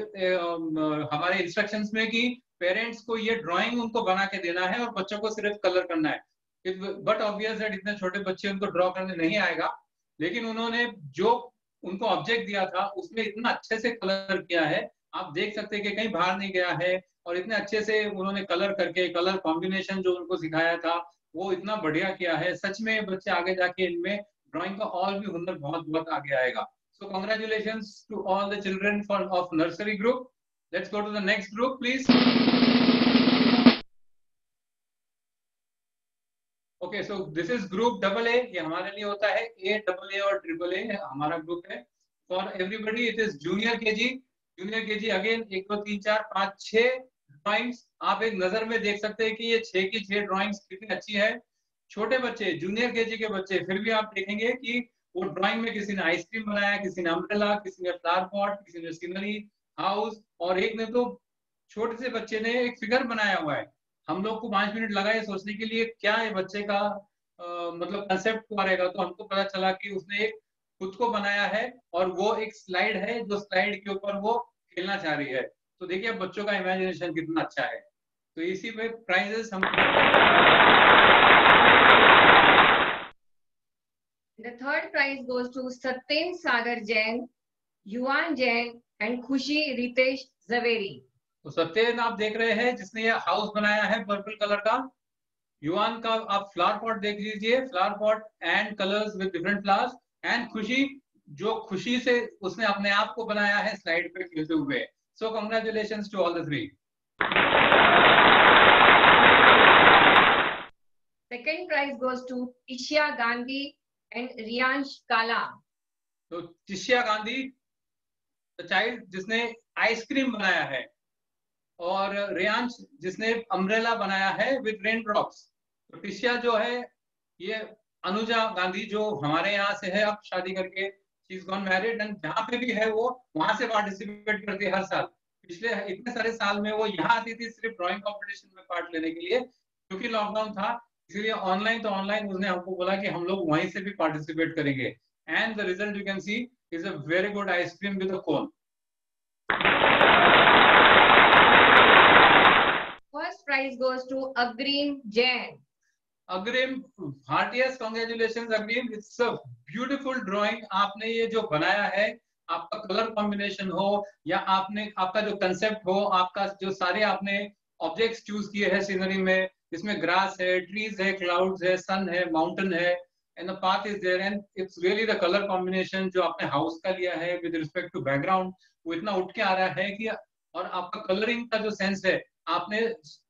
[SPEAKER 17] हमारे इंस्ट्रक्शंस में कि पेरेंट्स को ये ड्राइंग उनको बना के देना है और बच्चों को सिर्फ कलर करना है। बट ऑब्वियस दैट इतने छोटे बच्चे उनको ड्रॉ करने नहीं आएगा, लेकिन उन्होंने जो उनको ऑब्जेक्ट दिया था उसमें इतना अच्छे से कलर किया है, आप देख सकते हैं कि कहीं बाहर नहीं गया है, और इतने अच्छे से उन्होंने कलर करके, कलर कॉम्बिनेशन जो उनको सिखाया था वो इतना बढ़िया किया है। सच में बच्चे आगे जाके इनमें ड्राइंग का और भी हुनर बहुत बहुत आगे आएगा। सो congratulations to all the children of nursery group. Let's go to the next group please. Okay, so this is group AA। ये हमारे लिए होता है AA और AAA हमारा ग्रुप है। For everybody it is junior KG. Junior KG again 1 2 3 4 5 6 drawings आप एक नजर में देख सकते हैं कि ये 6 की 6 ड्राइंग्स कितनी अच्छी है। छोटे बच्चे, जूनियर केजी के बच्चे, फिर भी आप देखेंगे कि वो ड्राइंग में किसी ने आइसक्रीम बनाया, किसी ने अम्ब्रेला, किसी ने फ्लावर पॉट, किसी ने सीनरी हाउस, और एक ने तो छोटे से बच्चे ने एक फिगर बनाया हुआ है। हम लोग को 5 मिनट लगा ये सोचने के लिए क्या है बच्चे का मतलब कंसेप्ट क्या रहेगा, तो हमको पता चला कि उसने एक खुद को बनाया है और वो एक स्लाइड है जो स्लाइड के ऊपर वो खेलना चाह रही है। तो देखिए बच्चों का इमेजिनेशन कितना अच्छा है। तो इसी पे प्राइजेस हम
[SPEAKER 18] The third prize goes to Satyam Sagar Jain, Yuan Jain and Khushi Ritesh Zaveri.
[SPEAKER 17] तो सत्येन आप देख रहे हैं जिसने ये हाउस बनाया है पर्पल कलर का। युवान का आप फ्लावर पॉट देख लीजिए, flower pot and colours with different flowers. And खुशी जो खुशी से उसने अपने आप को बनाया है स्लाइड पे खेलते हुए। So congratulations to all the 3।
[SPEAKER 18] Second prize goes to Ishya Gandhi and Riyansh Kala.
[SPEAKER 17] तो टिशिया गांधी चाइल्ड जिसने आइसक्रीम बनाया है, और रियांश जिसने अम्ब्रेला बनाया है विद रेन ड्रॉप्स। तो टिशिया जो है ये अनुजा गांधी जो हमारे यहाँ से है, अब शादी करके she is gone married, and जहाँ पे भी है वो वहां से पार्टिसिपेट करती है हर साल। पिछले इतने सारे साल में वो यहाँ आती थी सिर्फ ड्राइंग कॉम्पिटिशन में पार्ट लेने के लिए, क्योंकि लॉकडाउन था इसीलिए ऑनलाइन। तो ऑनलाइन उसने हमको बोला कि हम लोग वहीं से भी पार्टिसिपेट करेंगे, and the result you can C is a very good ice cream with a cone.
[SPEAKER 18] First prize goes to Agrim Jain.
[SPEAKER 17] Agrim, heartiest congratulations Agrim. It's a beautiful drawing. आपने ये जो बनाया है, आपका कलर कॉम्बिनेशन हो या आपका जो कंसेप्ट हो, आपका जो सारे आपने ऑब्जेक्ट्स चूज किए हैं सीनरी में, इसमें ग्रास है, ट्रीज है, क्लाउड्स है, सन है, माउंटेन है, and the path is there, and it's really the colour combination जो आपने हाउस का लिया है विद रिस्पेक्ट टू बैकग्राउंड, वो इतना उठ के आ रहा है कि, और आपका कलरिंग का जो सेंस है, आपने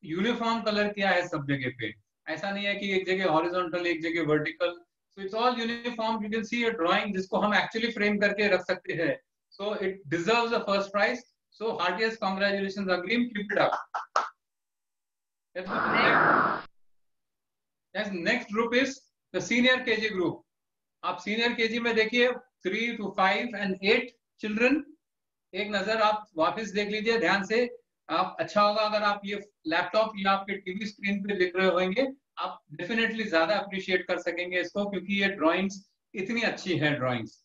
[SPEAKER 17] यूनिफॉर्म कलर किया है सब जगह पे, ऐसा नहीं है कि एक जगह हॉरिजॉन्टल एक जगह vertical, so it's all uniform. You can see a drawing जिसको हम एक्चुअली फ्रेम करके रख सकते हैं, so it deserves the first prize. So heartiest congratulations Agrim, keep it up. Next group is the senior KG group. आप senior KG में देखिए 3 to 5 and 8 children. एक नजर आप वापस देख लीजिए ध्यान से. आप अच्छा होगा अगर आप ये लैपटॉप या आपके टीवी स्क्रीन पे देख रहे होंगे, आप डेफिनेटली ज्यादा अप्रिशिएट कर सकेंगे इसको, क्योंकि ये ड्राइंग्स इतनी अच्छी है ड्राइंग्स.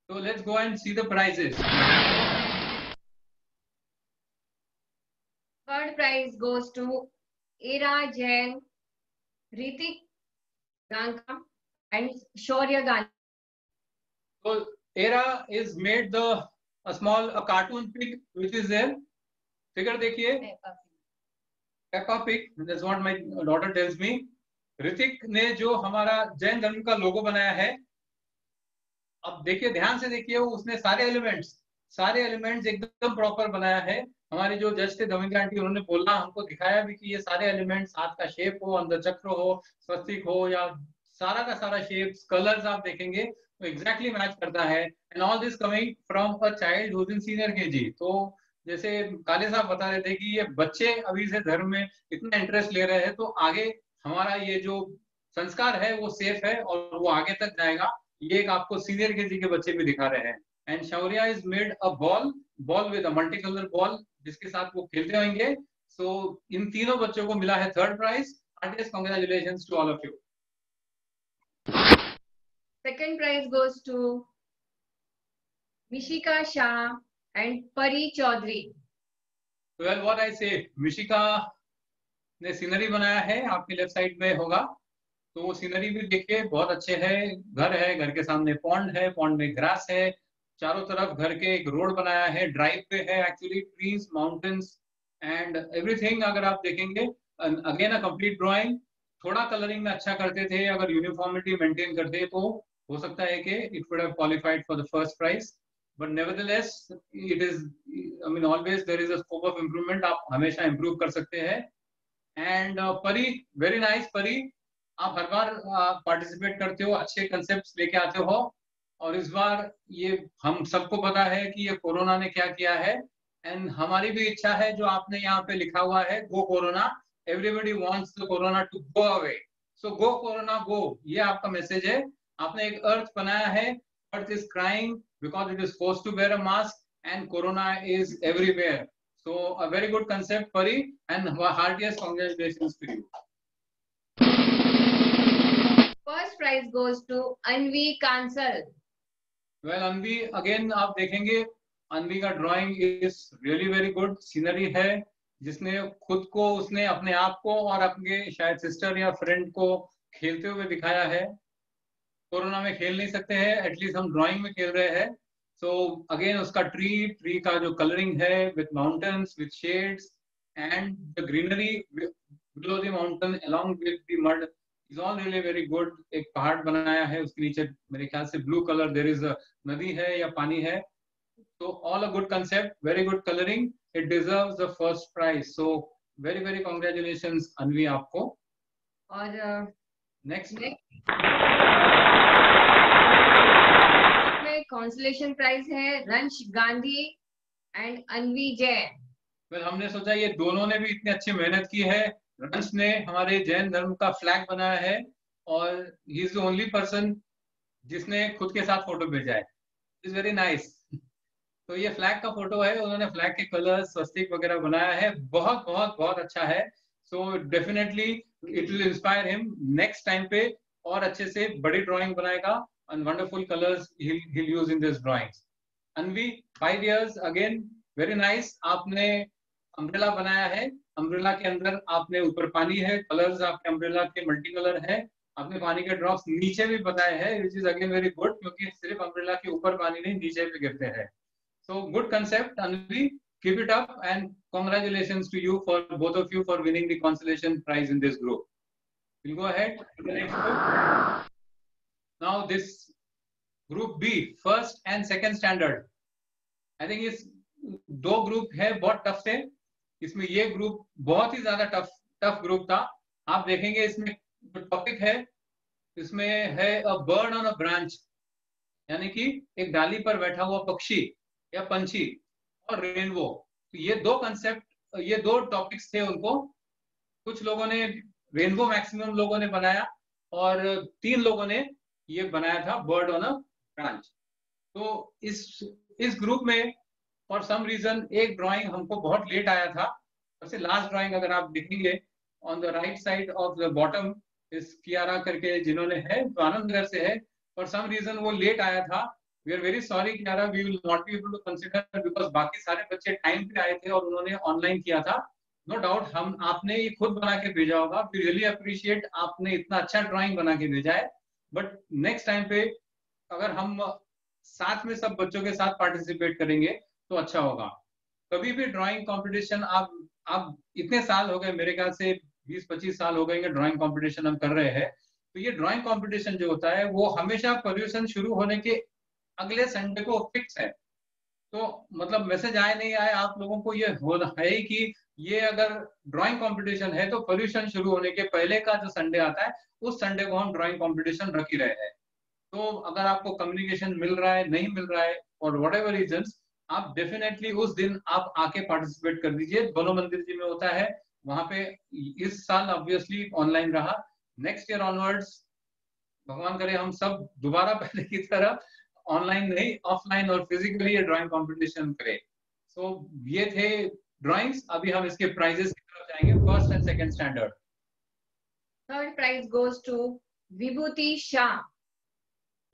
[SPEAKER 17] तो let's go and see the prizes.
[SPEAKER 18] Third prize goes to Era Jain, Ritik Gangka and Shaurya Gandhi.
[SPEAKER 17] So Era is made a cartoon pig which is there. Figure देखिए, Peppa Pig. That's what my daughter tells me. Hrithik ने जो हमारा जैन धर्म का लोगो बनाया है, अब देखिए ध्यान से देखिए, उसने सारे एलिमेंट्स एकदम प्रॉपर बनाया है. हमारे जो जज थे धर्मेंद्र आंटी, उन्होंने बोला, हमको दिखाया भी कि ये सारे एलिमेंट्स, हाथ का शेप हो, अंदर चक्र हो, स्वस्तिक हो, या सारा का सारा शेप्स, कलर्स आप देखेंगे तो एग्जैक्टली मैच करता है. And all this coming from a child who is in senior KG. तो जैसे काले साहब बता रहे थे कि ये बच्चे अभी से धर्म में इतना इंटरेस्ट ले रहे हैं, तो आगे हमारा ये जो संस्कार है वो सेफ है और वो आगे तक जाएगा. ये एक आपको सीनियर केजी के बच्चे भी दिखा रहे हैं. And Shaurya is made a ball with a multi colour ball, जिसके साथ वो खेलते होंगे. सो इन तीनों बच्चों को मिला है third prize. Heartiest congratulations to all of you.
[SPEAKER 18] Second prize goes to Mishika Shah and Pari Chaudhary.
[SPEAKER 17] Well, what I say, Mishika ने सीनरी बनाया है, आपके लेफ्ट साइड में होगा, तो वो सीनरी भी देखिए बहुत अच्छे है. घर है, घर के सामने पॉन्ड है, पॉन्ड में ग्रास है, चारों तरफ घर के एक रोड बनाया है, ड्राइव पे है actually, trees, mountains and everything. अगर आप देखेंगे अगेन अ कंप्लीट ड्राइंग. थोड़ा कलरिंग में अच्छा करते थे, अगर यूनिफॉर्मिटी मेंटेन करते तो हो सकता है कि it would have qualified for the first prize. But nevertheless it is, I mean always there is a scope of improvement. आप हमेशा इम्प्रूव कर सकते हैं. एंड परी, वेरी नाइस परी, आप हर बार पार्टिसिपेट करते हो, अच्छे कंसेप्ट्स लेके आते हो. और इस बार ये हम सबको पता है कि ये कोरोना ने क्या किया है, एंड हमारी भी इच्छा है जो आपने यहाँ पे लिखा हुआ है, go corona. Everybody wants the corona to go away. So go corona go, ये आपका मैसेज है. आपने एक अर्थ बनाया है, earth is crying because it is forced to wear a mask and corona is everywhere. So a very good concept Pari, and heartiest congratulations to you.
[SPEAKER 18] First prize goes to Anvi Kansal.
[SPEAKER 17] Well, Anvi, again आप देखेंगे अनवी का drawing is really very good. Scenery है जिसने खुद को, उसने अपने आप को और अपने शायद सिस्टर या फ्रेंड को खेलते हुए दिखाया है. कोरोना में खेल नहीं सकते हैं, एटलीस्ट हम ड्राइंग में खेल रहे हैं. सो अगेन उसका ट्री का जो कलरिंग है with mountains, with shades and the greenery below the mountain along with the mud is all really very good. एक पहाड़ बनाया है, उसके नीचे मेरे ख्याल से blue colour, there is a नदी है या पानी है. So all a good concept, very good coloring. It deserves the first prize. So very congratulations Anvi आपको.
[SPEAKER 18] और
[SPEAKER 17] next
[SPEAKER 18] में consolation prize है रंश Gandhi and Anvi Jain.
[SPEAKER 17] Well, हमने सोचा ये दोनों ने भी इतनी अच्छी मेहनत की है. रंश ने हमारे जैन धर्म का फ्लैग बनाया है और he is the only person जिसने खुद के साथ फोटो भेजा है. It is very nice. तो ये फ्लैग का फोटो है, उन्होंने फ्लैग के कलर्स, स्वस्तिक वगैरह बनाया है. बहुत अच्छा है. So definitely it will inspire him next time पे और अच्छे से बड़ी ड्राइंग बनाएगा. And wonderful colours he'll use in this drawings. Anvi, 5 years again, very nice. आपने अम्ब्रेला बनाया है, अम्ब्रेला के अंदर आपने ऊपर पानी है, कलर्स आपके अम्ब्रेला के मल्टी कलर है, आपने पानी के ड्रॉप्स नीचे भी बताए हैं, which is again very good, क्योंकि सिर्फ अम्ब्रेला के ऊपर पानी नहीं नीचे भी गिरते हैं. So good concept, Anvi. Keep it up and congratulations to you for both of you for winning the consolation prize in this group. We'll go ahead to the next group. Now this group B, first and second standard. I think इस दो group है बहुत tough थे. इसमें ये group बहुत ही ज्यादा tough group था. आप देखेंगे इसमें जो टॉपिक है इसमें है a bird on a branch, यानी कि एक डाली पर बैठा हुआ पक्षी या पंछी, और रेनबो. तो ये दो कंसेप्ट, ये दो टॉपिक्स थे. उनको कुछ लोगों ने रेनबो मैक्सिमम लोगों ने बनाया और 3 लोगों ने ये बनाया था बर्ड ऑन अ ब्रांच. तो इस ग्रुप में फॉर सम रीजन एक ड्राइंग हमको बहुत लेट आया था. सबसे लास्ट ड्राइंग अगर आप देखेंगे on the right side of the bottom इस कियारा करके जिन्होंने है, तो आनंद नगर से है. फॉर सम रीजन वो लेट आया था. We are very sorry Kiara, we will not be able to consider because बाकी सारे बच्चे टाइम पे आए थे और उन्होंने ऑनलाइन किया था. नो डाउट हम आपने ये खुद बना के भेजा होगा. वी रियली अप्रिशिएट आपने इतना अच्छा ड्राइंग बना के भेजा है. बट नेक्स्ट टाइम पे अगर हम साथ में सब बच्चों के साथ पार्टिसिपेट करेंगे तो अच्छा होगा. कभी भी ड्राइंग कंपटीशन आप इतने साल हो गए, मेरे ख्याल से 20-25 साल हो गए ड्राइंग कंपटीशन हम कर रहे हैं. तो ये ड्राइंग कंपटीशन जो होता है वो हमेशा पर्यूषण शुरू होने के अगले संडे को फिक्स है. तो मतलब मैसेज आए नहीं आए, आप लोगों को ये होना है कि ये अगर ड्राइंग कंपटीशन है तो पर्यूषण शुरू होने के पहले का जो संडे आता है उस संडे को हम ड्राइंग कंपटीशन रख ही रहे हैं. तो अगर आपको कम्युनिकेशन मिल रहा है, नहीं मिल रहा है, और व्हाटएवर रीजंस, आप डेफिनेटली उस दिन आप आके पार्टिसिपेट कर दीजिए. दोनों मंदिर जी में होता है वहां पे. इस साल ऑब्वियसली ऑनलाइन रहा. नेक्स्ट ईयर ऑनवर्ड्स भगवान करे हम सब दोबारा पहले की तरह ऑनलाइन नहीं, ऑफलाइन और फिजिकली ये ड्राइंग कंपटीशन करें. सो ये थे ड्राइंग्स. अभी हम इसके प्राइजेस की तरफ जाएंगे. First and second standard.
[SPEAKER 18] Third prize goes to Vibhuti Shah.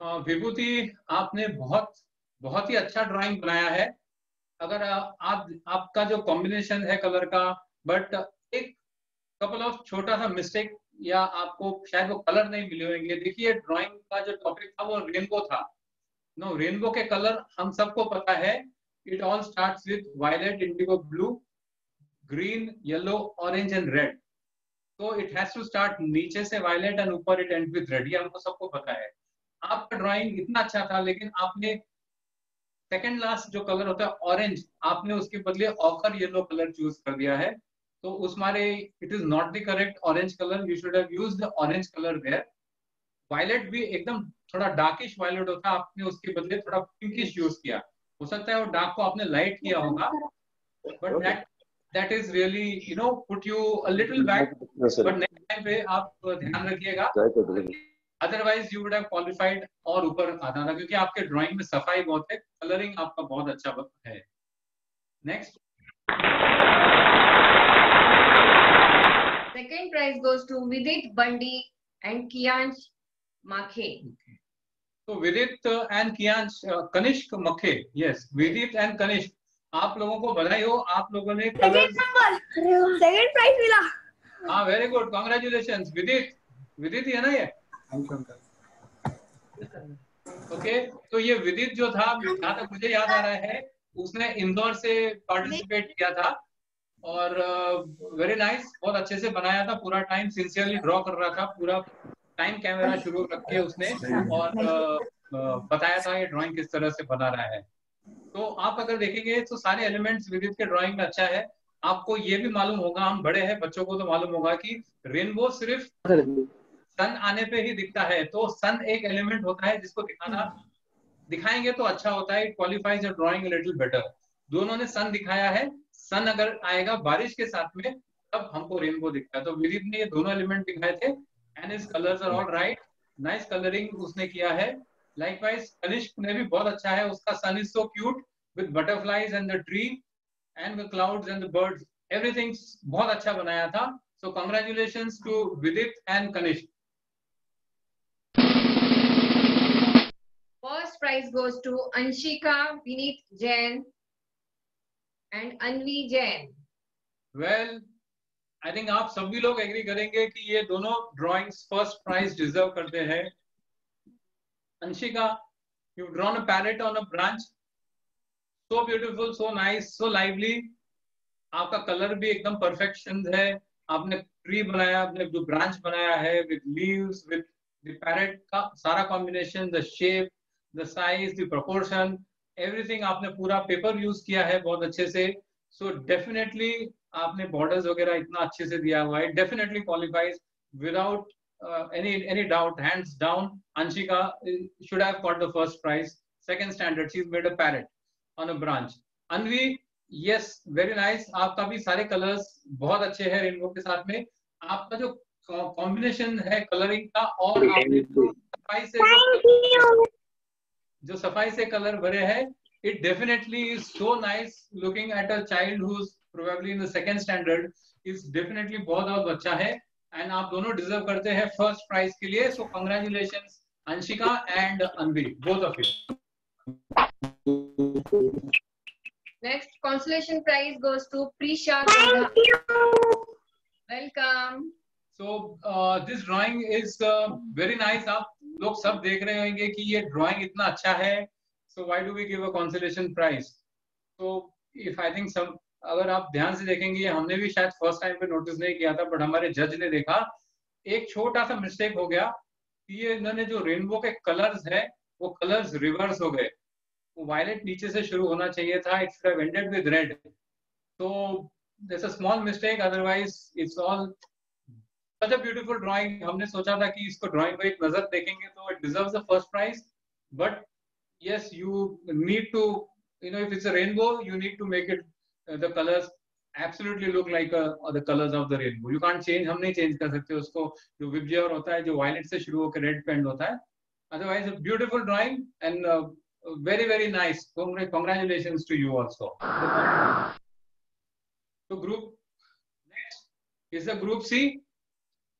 [SPEAKER 17] Vibhuti, आपने बहुत ही अच्छा ड्राइंग बनाया है. अगर आपका जो कॉम्बिनेशन है कलर का, बट एक कपल ऑफ छोटा सा मिस्टेक या आपको शायद वो कलर नहीं मिले होंगे. देखिए ड्राइंग का जो टॉपिक था वो रेनबो था. नो, रेनबो के कलर हम सबको पता है. It all starts with violet, indigo blue, green, yellow, orange and red. तो इट हैज टू स्टार्ट नीचे से वायलेट एंड ऊपर इट एंड विद रेड. ये हमको सबको पता है. आपका ड्राइंग इतना अच्छा था लेकिन आपने सेकंड लास्ट जो कलर होता है ऑरेंज, आपने उसके बदले ऑकर येलो कलर चूज कर दिया है. तो उस मारे it is not the correct orange colour. You should have used the orange colour there. Violet भी एकदम थोड़ा डार्किश वायलेट होता है, आपने उसके बदले थोड़ा पिंकिश यूज किया. हो सकता है वो डार्क को आपने लाइट किया होगा, but that is really put you a little back. But next time पे आप ध्यान रखिएगा, otherwise you would have qualified और ऊपर आता था, क्योंकि आपके ड्राइंग में सफाई बहुत है, कलरिंग आपका बहुत अच्छा है. Next.
[SPEAKER 18] Second prize goes to Vidit Bandi and Kiyansh Makhe.
[SPEAKER 17] तो Vidit and Kiyansh, Kanishk Makhe. Yes, Vidit and Kanishk, आप लोगों को बधाई हो. आप लोगों ने
[SPEAKER 8] सेकंड प्राइज मिला.
[SPEAKER 17] हाँ, वेरी गुड, कांग्रेचुलेशंस. विदित ही है ना ये? ओके. तो ये विदित जो था, जहाँ तक मुझे याद आ रहा है, उसने इंदौर से पार्टिसिपेट किया था और वेरी नाइस, बहुत अच्छे से बनाया था. पूरा टाइम सिंसियरली ड्रॉ कर रहा था, पूरा टाइम कैमरा शुरू रख के उसने और बताया था ये ड्राइंग किस तरह से बना रहा है. तो आप अगर देखेंगे तो सारे एलिमेंट्स विदित के ड्राइंग में अच्छा है. आपको ये भी मालूम होगा, हम बड़े हैं, बच्चों को तो मालूम होगा कि रेनबो सिर्फ सन आने पे ही दिखता है. तो सन एक एलिमेंट होता है जिसको दिखाएंगे तो अच्छा होता है. It qualifies your drawing little better. दोनों ने सन दिखाया है. सन अगर आएगा बारिश के साथ में तब हमको रेनबो दिखता है. तो विदित ने ये दोनों एलिमेंट दिखाए थे and his colours are all right. Nice colouring उसने किया है. लाइकवाइज कनिष्क ने भी बहुत अच्छा है. उसका son is so cute with butterflies and the tree and the clouds and the birds. Everything बहुत अच्छा बनाया था. So congratulations to Vidit and Kanishk.
[SPEAKER 18] First prize goes to Anshika Vineet Jain and Anvi Jain.
[SPEAKER 17] Well, I think आप सभी लोग agree करेंगे कि ये दोनों ड्राइंग्स फर्स्ट प्राइज डिजर्व करते हैं। Anshika, you drawn a parrot on a branch, so beautiful, so nice, so lively. आपका कलर भी एकदम परफेक्शन है। आपने ट्री बनाया, आपने जो ब्रांच बनाया है with leaves, with the parrot का सारा combination, the shape, the size, the proportion, everything आपने पूरा पेपर यूज किया है बहुत अच्छे से। सो डेफिनेटली आपने बॉर्डर्स वगैरह इतना अच्छे से दिया हुआ है, definitely qualifies without any doubt, hands down. Anshika should have got the first prize. Second standard, she's made a parrot on a branch. Anvi, yes, very nice. आपका भी सारे कलर्स बहुत अच्छे हैं रेनबो के साथ में। आपका जो कॉम्बिनेशन है कलरिंग का, और आपने जो सफाई से कलर भरे हैं, it definitely is so nice. Looking at a child who's probably in the second standard is definitely बहुत अच्छा है। एंड आप दोनों डिजर्व करते हैं फर्स्ट प्राइज के लिए। सो congratulations Anshika and Anvi, both of you.
[SPEAKER 18] Next consolation prize goes to Prisha. Welcome.
[SPEAKER 17] So this drawing is very nice. आप लोग सब देख रहे होंगे कि ये ड्राइंग इतना अच्छा है। So why do we give a consolation prize? So if I think some, अगर आप ध्यान से देखेंगे, हमने भी शायद फर्स्ट टाइम पे नोटिस नहीं किया था, बट हमारे जज ने देखा एक छोटा सा मिस्टेक हो गया कि ये इन्होंने जो रेनबो के कलर्स है वो कलर्स रिवर्स हो गए। वो वायलेट नीचे से शुरू होना चाहिए था, it should have ended with red. तो that's a small mistake, otherwise it's all such a beautiful drawing. हमने सोचा था कि इसको ड्राइंग को एक नजर देखेंगे तो it deserves the first prize, but yes, you need to, you know, if it's a rainbow you need to make it the colors absolutely look like the colors of the rainbow. You can't change, हम नहीं change कर सकते उसको। जो विबजियर होता है, जो violet से शुरू होकर रेड पे एंड होता है। Otherwise a beautiful drawing and very very nice. Congratulations to you also. So group next is the group C.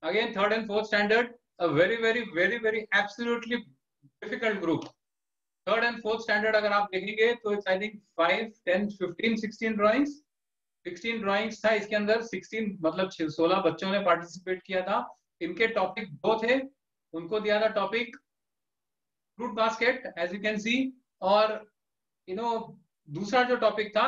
[SPEAKER 17] Again third and fourth standard, a very absolutely difficult group. Third and fourth standard अगर आप देखेंगे तो it's I think 5, 10, 15, 16 drawings, 16 drawings था इसके अंदर। 16 मतलब 16 बच्चों ने पार्टिसिपेट किया था। इनके टॉपिक दो थे, उनको दिया था topic fruit basket as you can see, और यू नो दूसरा जो टॉपिक था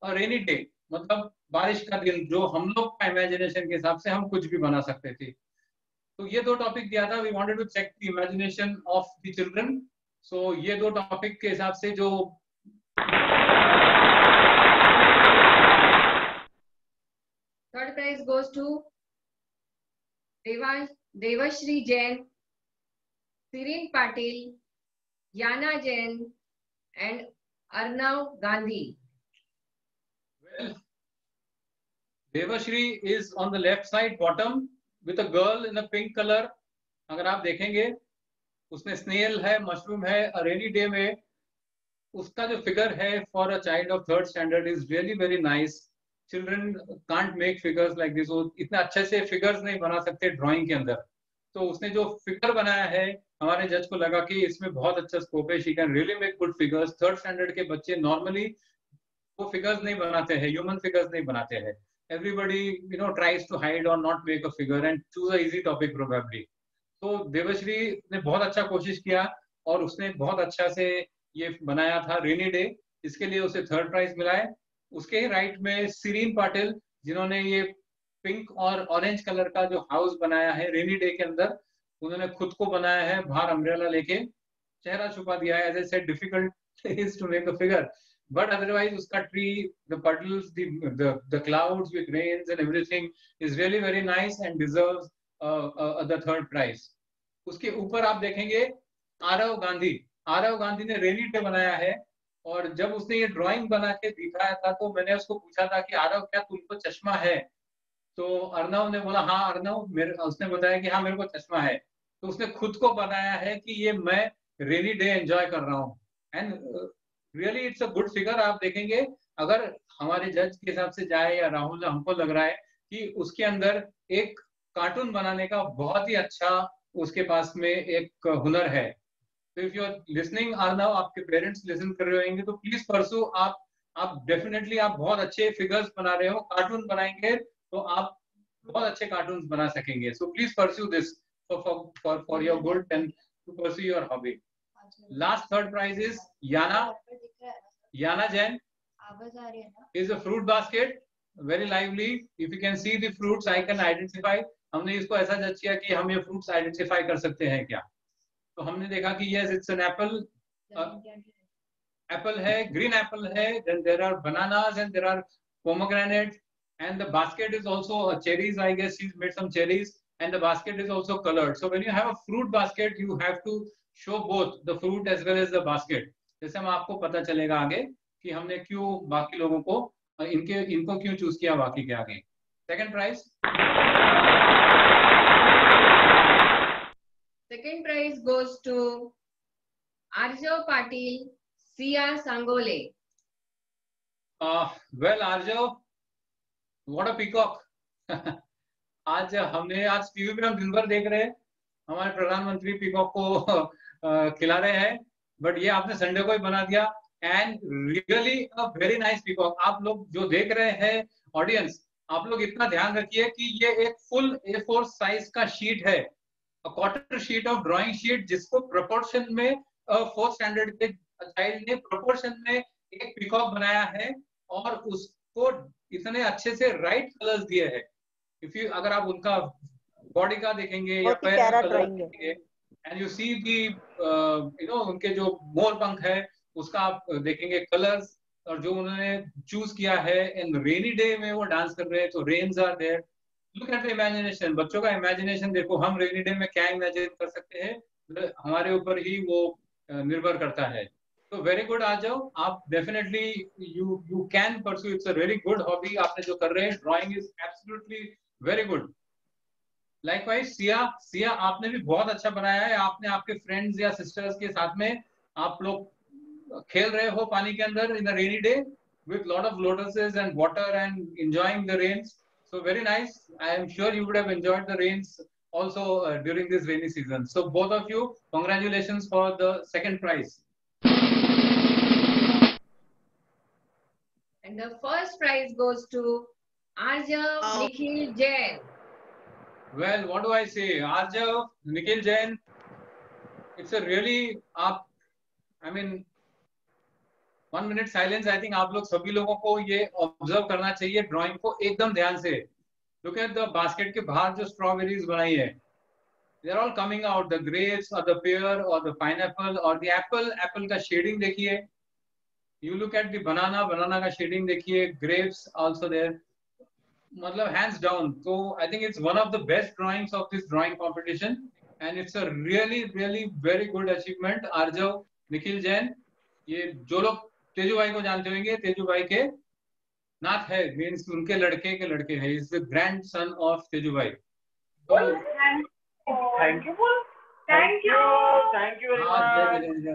[SPEAKER 17] रेनी डे, मतलब बारिश का दिन, जो हम लोग का इमेजिनेशन के हिसाब से हम कुछ भी बना सकते थे। तो ये दो टॉपिक दिया था। We wanted to check the imagination of the children. So ये दो टॉपिक के हिसाब से जो
[SPEAKER 18] third prize goes to Devshri Jain, Sireen Patil, Yana Jain and Arnav Gandhi.
[SPEAKER 17] Devshri is on the left side bottom with a girl in a pink colour. अगर आप देखेंगे उसमें स्नेल है, मशरूम है। रेनी डे में उसका जो फिगर है for a child of third standard is really very nice. Children can't make figures like this. वो इतना अच्छे से फिगर्स नहीं बना सकते ड्राइंग के अंदर। तो उसने जो फिगर बनाया है, हमारे जज को लगा कि इसमें बहुत अच्छा स्कोप है, she can really make good figures. Third standard के बच्चे नॉर्मली वो फिगर्स नहीं बनाते हैं, ह्यूमन फिगर्स नहीं बनाते हैं। Everybody you know tries to hide or not make a figure and choose a easy topic probably. तो देवश्री ने बहुत अच्छा कोशिश किया और उसने बहुत अच्छा से ये बनाया था रेनी डे, इसके लिए उसे थर्ड प्राइज मिला है। उसके ही राइट में सिरीन पाटिल, जिन्होंने ये पिंक और ऑरेंज कलर का जो हाउस बनाया है रेनी डे के अंदर, उन्होंने खुद को बनाया है बाहर अम्ब्रेला लेके, चेहरा छुपा दिया है। As I said, difficult is to make a figure, but otherwise uska tree, the puddles, the clouds with rains and everything is really very nice and deserves the third prize. उसके ऊपर आप देखेंगे आरव गांधी ने रेनी डे बनाया है, और जब उसने ये ड्राइंग बना के दिखाया था तो मैंने उसको पूछा था कि आरव क्या तुमको चश्मा है? तो अर्नव ने बोला हाँ अर्नव, उसने बताया कि हाँ मेरे को चश्मा है। तो उसने खुद को बनाया है कि ये मैं रेनी डे एंजॉय कर रहा हूँ। And really it's a good figure. आप देखेंगे अगर हमारे जज के हिसाब से जाए या राहुल, हमको लग रहा है कि उसके अंदर एक कार्टून बनाने का बहुत ही अच्छा उसके पास में एक हुनर है। तो if you are listening Arnav, आपके पेरेंट्स लिसन कर रहे होंगे तो प्लीज परसू आप डेफिनेटली आप बहुत अच्छे फिगर्स बना रहे हो, कार्टून बनाएंगे तो आप बहुत अच्छे कार्टून्स बना सकेंगे. So please pursue this for your good and to pursue your hobby. Last third prize is Yana Jain is a fruit basket, very lively. If you can see the fruits, I can identify. हमने इसको ऐसा जज किया कि हम ये fruits identify कर सकते हैं क्या. तो हमने देखा कि yes, it's an apple. Apple है, green apple है. Then there are bananas and there are pomegranates. And the basket is also cherries. I guess she's made some cherries. And the basket is also colored. So when you have a fruit basket, you have to show both the fruit as well as the basket. जैसे हम आपको पता चलेगा आगे कि हमने क्यों बाकी लोगों को इनको क्यों चूज किया बाकी के आगे. Second prize.
[SPEAKER 18] Second prize goes to Arjav Patil, Sia Sangole.
[SPEAKER 17] Well, Arjav, what a peacock. आज टीवी में हम दिन भर देख रहे हैं हमारे प्रधानमंत्री पीकॉक को खिला रहे हैं, बट ये आपने संडे को ही बना दिया. And really a very nice peacock. आप लोग जो देख रहे हैं ऑडियंस, आप लोग इतना ध्यान रखिए कि ये एक फुल A4 साइज का शीट है, quarter sheet of drawing sheet, जिसको प्रोपोर्शन में 4th स्टैंडर्ड के चाइल्ड ने प्रोपोर्शन में एक पीकॉक बनाया है और उसको इतने अच्छे से राइट कलर्स दिए हैं. इफ यू अगर आप उनका बॉडी का देखेंगे या पैर का कलर देखेंगे एंड यू सी दी उनके जो मोर पंख है उसका आप देखेंगे कलर्स, और जो उन्होंने चूज किया है इन रेनी डे में वो डांस कर रहे हैं, तो rains are there. Look at the imagination. बच्चों का इमेजिनेशन देखो, हम रेनी डे में क्या इमेजिन कर सकते हैं, हमारे ऊपर ही वो निर्भर करता है. तो वेरी गुड. आ जाओ आप, definitely you can pursue. It's a very good hobby आपने जो कर रहे हैं. Drawing is absolutely very good. Likewise Siya आपने भी बहुत अच्छा बनाया है. आपने आपके फ्रेंड्स या सिस्टर्स के साथ में आप लोग खेल रहे हो पानी के अंदर in a rainy day with lot of lotuses and water and enjoying the rains. So very nice. I am sure you would have enjoyed the rains also during this rainy season. So both of you, congratulations for the second prize.
[SPEAKER 18] And the first prize goes to Arjav Nikhil Jain.
[SPEAKER 17] Well, what do I say? Arjav Nikhil Jain, it's a really I mean 1 minute silence. I think आप लोग सभी लोगों को ये observe करना चाहिए drawing को एकदम ध्यान से. Look at the basket के बाहर जो स्ट्रॉबेरीज बनाई है, they are all coming out. The grapes or the pear or the pineapple or the apple. Apple का शेडिंग देखिए. You look at the banana का शेडिंग देखिए. Grapes also there. मतलब hands down. So I think it's one of the best drawings of this drawing competition and it's a really very good achievement. Arjav Nikhil Jain. ये जो लोग तेजू भाई को जानते होंगे, तेजू भाई के नाथ है, मीन्स उनके लड़के के लड़के हैं. Is the grandson of Teju भाई.
[SPEAKER 19] Thank you very much.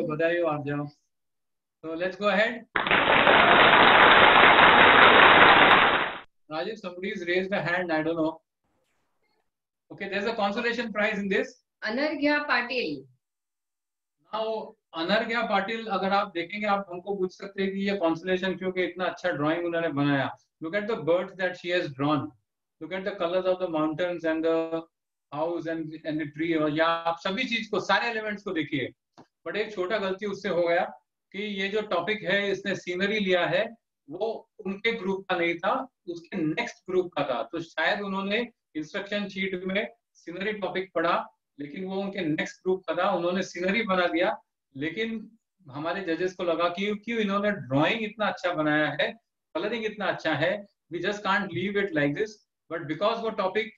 [SPEAKER 17] बधाई हो आप जाओ. So let's go ahead. Rajiv, somebody's raised a hand. I don't know. Okay, there's a consolation prize in this.
[SPEAKER 18] Anarghya Patil.
[SPEAKER 17] Now अनर्घ्या Patil, अगर आप देखेंगे आप हमको पूछ सकते हैं कि ये कंसोलेशन क्योंकि इतना अच्छा ड्राइंग उन्होंने बनाया. Look at the birds that she has drawn. Look at the colours of the mountains and the house and the tree. और या आप सभी चीज को, सारे एलिमेंट्स को देखिए. बट एक छोटा गलती उससे हो गया कि ये जो टॉपिक है इसने सीनरी लिया है, वो उनके ग्रुप का नहीं था, उसके नेक्स्ट ग्रुप का था. तो शायद उन्होंने इंस्ट्रक्शन शीट में सीनरी टॉपिक पढ़ा, लेकिन वो उनके नेक्स्ट ग्रुप का था. उन्होंने सीनरी बना दिया, लेकिन हमारे जजेस को लगा कि क्यों इन्होंने ड्राइंग इतना अच्छा बनाया है, कलरिंग इतना अच्छा है, we just can't leave it like this. But because वो टॉपिक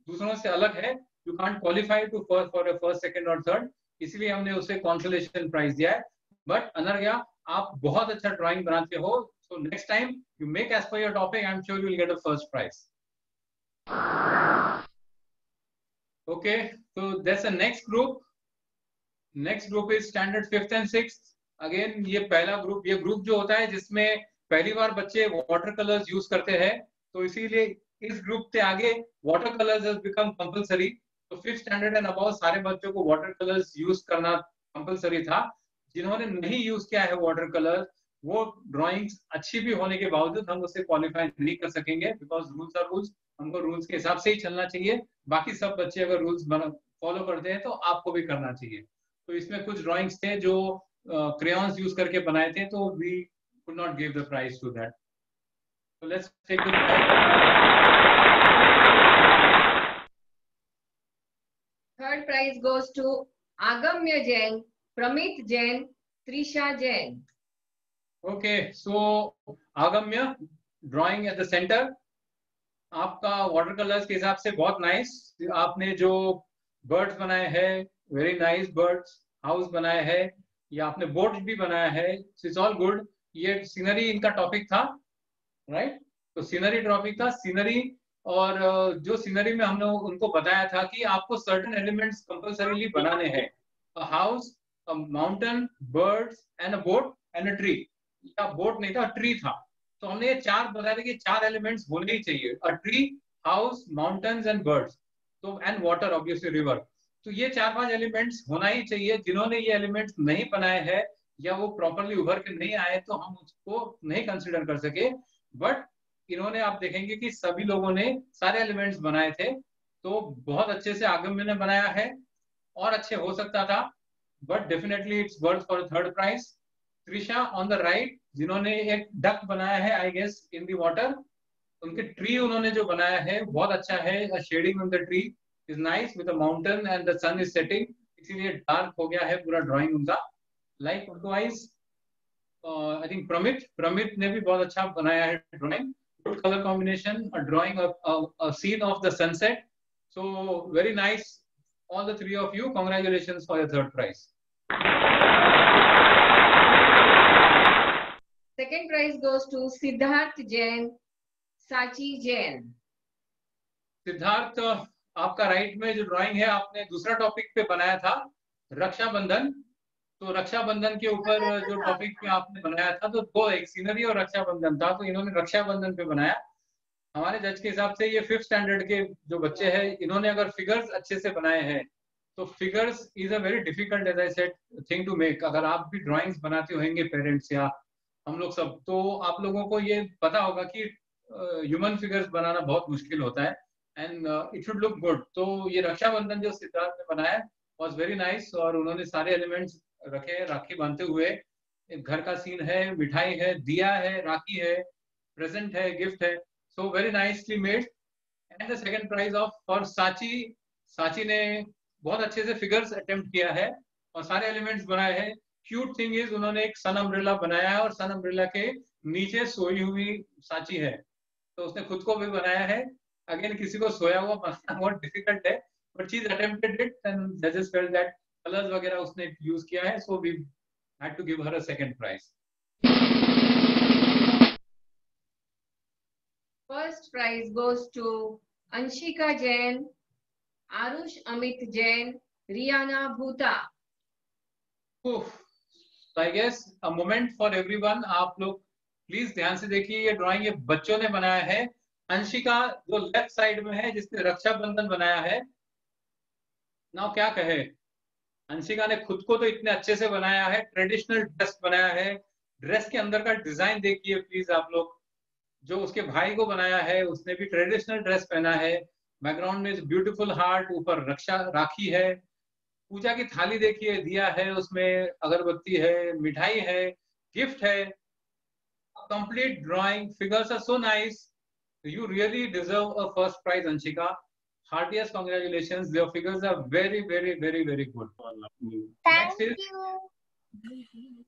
[SPEAKER 17] दूसरों से अलग है, you can't qualify to for first, second और थर्ड, इसलिए हमने उसे कंसोलेशन प्राइज दिया है. बट अनर्घ्या, आप बहुत अच्छा ड्राइंग बनाते हो, so next time you make as per your topic, I am sure you will get a first prize. Okay, so that's the next group. Next group is standard 5th and 6th. Again, ये पहला group, ये group जो होता है जिसमें पहली बार बच्चे water colours use करते हैं, तो इसीलिए इस ग्रुप से आगे water colours has become compulsory. तो 5th स्टैंडर्ड एंड अबव सारे बच्चों को वाटर कलर्स यूज करना कंपलसरी था. जिन्होंने नहीं यूज किया है वाटर कलर, वो ड्राइंग्स अच्छी भी होने के बावजूद हम उसे क्वालिफाई नहीं कर सकेंगे, बिकॉज रूल्स आर रूल्स. हमको रूल्स के हिसाब से ही चलना चाहिए। बाकी सब बच्चे अगर रूल्स फॉलो करते हैं तो आपको भी करना चाहिए। तो इसमें कुछ ड्राइंग्स थे जो क्रेयॉन्स यूज करके बनाए थे, तो we could not give the prize to that. So let's take the
[SPEAKER 18] Third prize goes to Agamya Jain, Pramit Jain, Trisha Jain.
[SPEAKER 17] Okay, so Agamya, drawing at the center. आपका water colours के हिसाब से बहुत nice. आपने जो birds बनाए हैं, very nice birds, house बनाए हैं, या आपने बोट भी बनाया है, इट्स ऑल गुड। ये सीनरी इनका टॉपिक था, राइट? तो सीनरी टॉपिक था, सीनरी। और जो सीनरी में हमने उनको बताया था कि आपको सर्टेन एलिमेंट्स कंपल्सरीली बनाने हैं, a house, a mountain, birds and a boat and a tree. या बोट नहीं था, ट्री था। तो हमने ये 4 बताया था कि 4 एलिमेंट्स होने ही चाहिए, a tree, house, mountains and birds, तो एंड वाटर, ऑब्वियसली रिवर। तो ये 4-5 एलिमेंट्स होना ही चाहिए। जिन्होंने ये एलिमेंट्स नहीं बनाए हैं या वो प्रॉपरली उभर के नहीं आए तो हम उसको नहीं कंसिडर कर सके। बट इन्होंने, आप देखेंगे कि सभी लोगों ने सारे एलिमेंट्स बनाए थे, तो बहुत अच्छे से आगम्य ने बनाया है। और अच्छे हो सकता था, but definitely it's worth for third prize. Trisha on the right, जिन्होंने एक डक बनाया है, I guess in the water. उनके ट्री उन्होंने जो बनाया है बहुत अच्छा है। Shading on the tree is nice with the mountain and the sun is setting, इसीलिए डार्क हो गया है पूरा ड्राइंग उनका। Like otherwise I think Pramit ने भी बहुत अच्छा बनाया है drawing. Good color combination, a drawing of a scene of the sunset. So very nice, all the 3 of you. Congratulations for your third prize.
[SPEAKER 18] Second prize goes to Siddharth Jain, Sachi Jain.
[SPEAKER 17] Siddharth, आपका right में जो drawing है, आपने दूसरा topic पे बनाया था, रक्षाबंधन। तो रक्षाबंधन के ऊपर जो टॉपिक पे आपने बनाया था, तो 2, एक सीनरी और रक्षाबंधन था, तो इन्होंने रक्षाबंधन पे बनाया। हमारे जज के हिसाब से ये 5th स्टैंडर्ड के जो बच्चे हैं, इन्होंने अगर फिगर्स अच्छे से बनाए हैं, तो figures is a very difficult, as I said, thing to make. अगर आप भी ड्राइंग्स बनाते होंगे, पेरेंट्स या हम लोग सब, तो आप लोगों को ये पता होगा कि ह्यूमन फिगर्स बनाना बहुत मुश्किल होता है, and it should look good. तो ये रक्षाबंधन जो सिद्धार्थ ने बनाया वॉज वेरी नाइस, और उन्होंने सारे एलिमेंट्स रखे, राखी बांधते हुए, एक घर का सीन है, मिठाई है, दिया है, राखी है, प्रेजेंट है, गिफ्ट है। So very nicely made. And the second prize of for Sachi ने बहुत अच्छे से फिगर्स अटेम्प्ट किया है और सारे एलिमेंट्स बनाए हैं। क्यूट थिंग इज, उन्होंने एक सन अम्ब्रेला बनाया है और सन अम्ब्रेला के नीचे सोई हुई साची है, तो उसने खुद को भी बनाया है। अगेन, किसी को सोया हुआ बनाना बहुत डिफिकल्ट है, but she attempted it and जजेस फेल्ट दैट कलर्स वगैरह उसने यूज किया है, so we had to give her a second prize.
[SPEAKER 18] First prize goes to Anshika Jain, Arush Amit Jain, Rihanna Bhuta.
[SPEAKER 17] I guess a moment for everyone. आप लोग please ध्यान से देखिए, ये ड्राइंग ये बच्चों ने बनाया है। अंशिका जो लेफ्ट साइड में है, जिसने रक्षाबंधन बनाया है, नाउ क्या कहे, अंशिका ने खुद को तो इतने अच्छे से बनाया है, ट्रेडिशनल ड्रेस बनाया है। ड्रेस के अंदर का डिजाइन देखिए प्लीज आप लोग। जो उसके भाई को बनाया है, उसने भी ट्रेडिशनल ड्रेस पहना है। बैकग्राउंड में ब्यूटीफुल हार्ट, ऊपर राखी है। पूजा की थाली देखिए, दिया है, उसमें अगरबत्ती है, मिठाई है, गिफ्ट है। Complete drawing, figures are so nice. You really deserve a first prize, Anshika. Heartiest congratulations. Your figures are very, very, very, very good.
[SPEAKER 11] Thank you.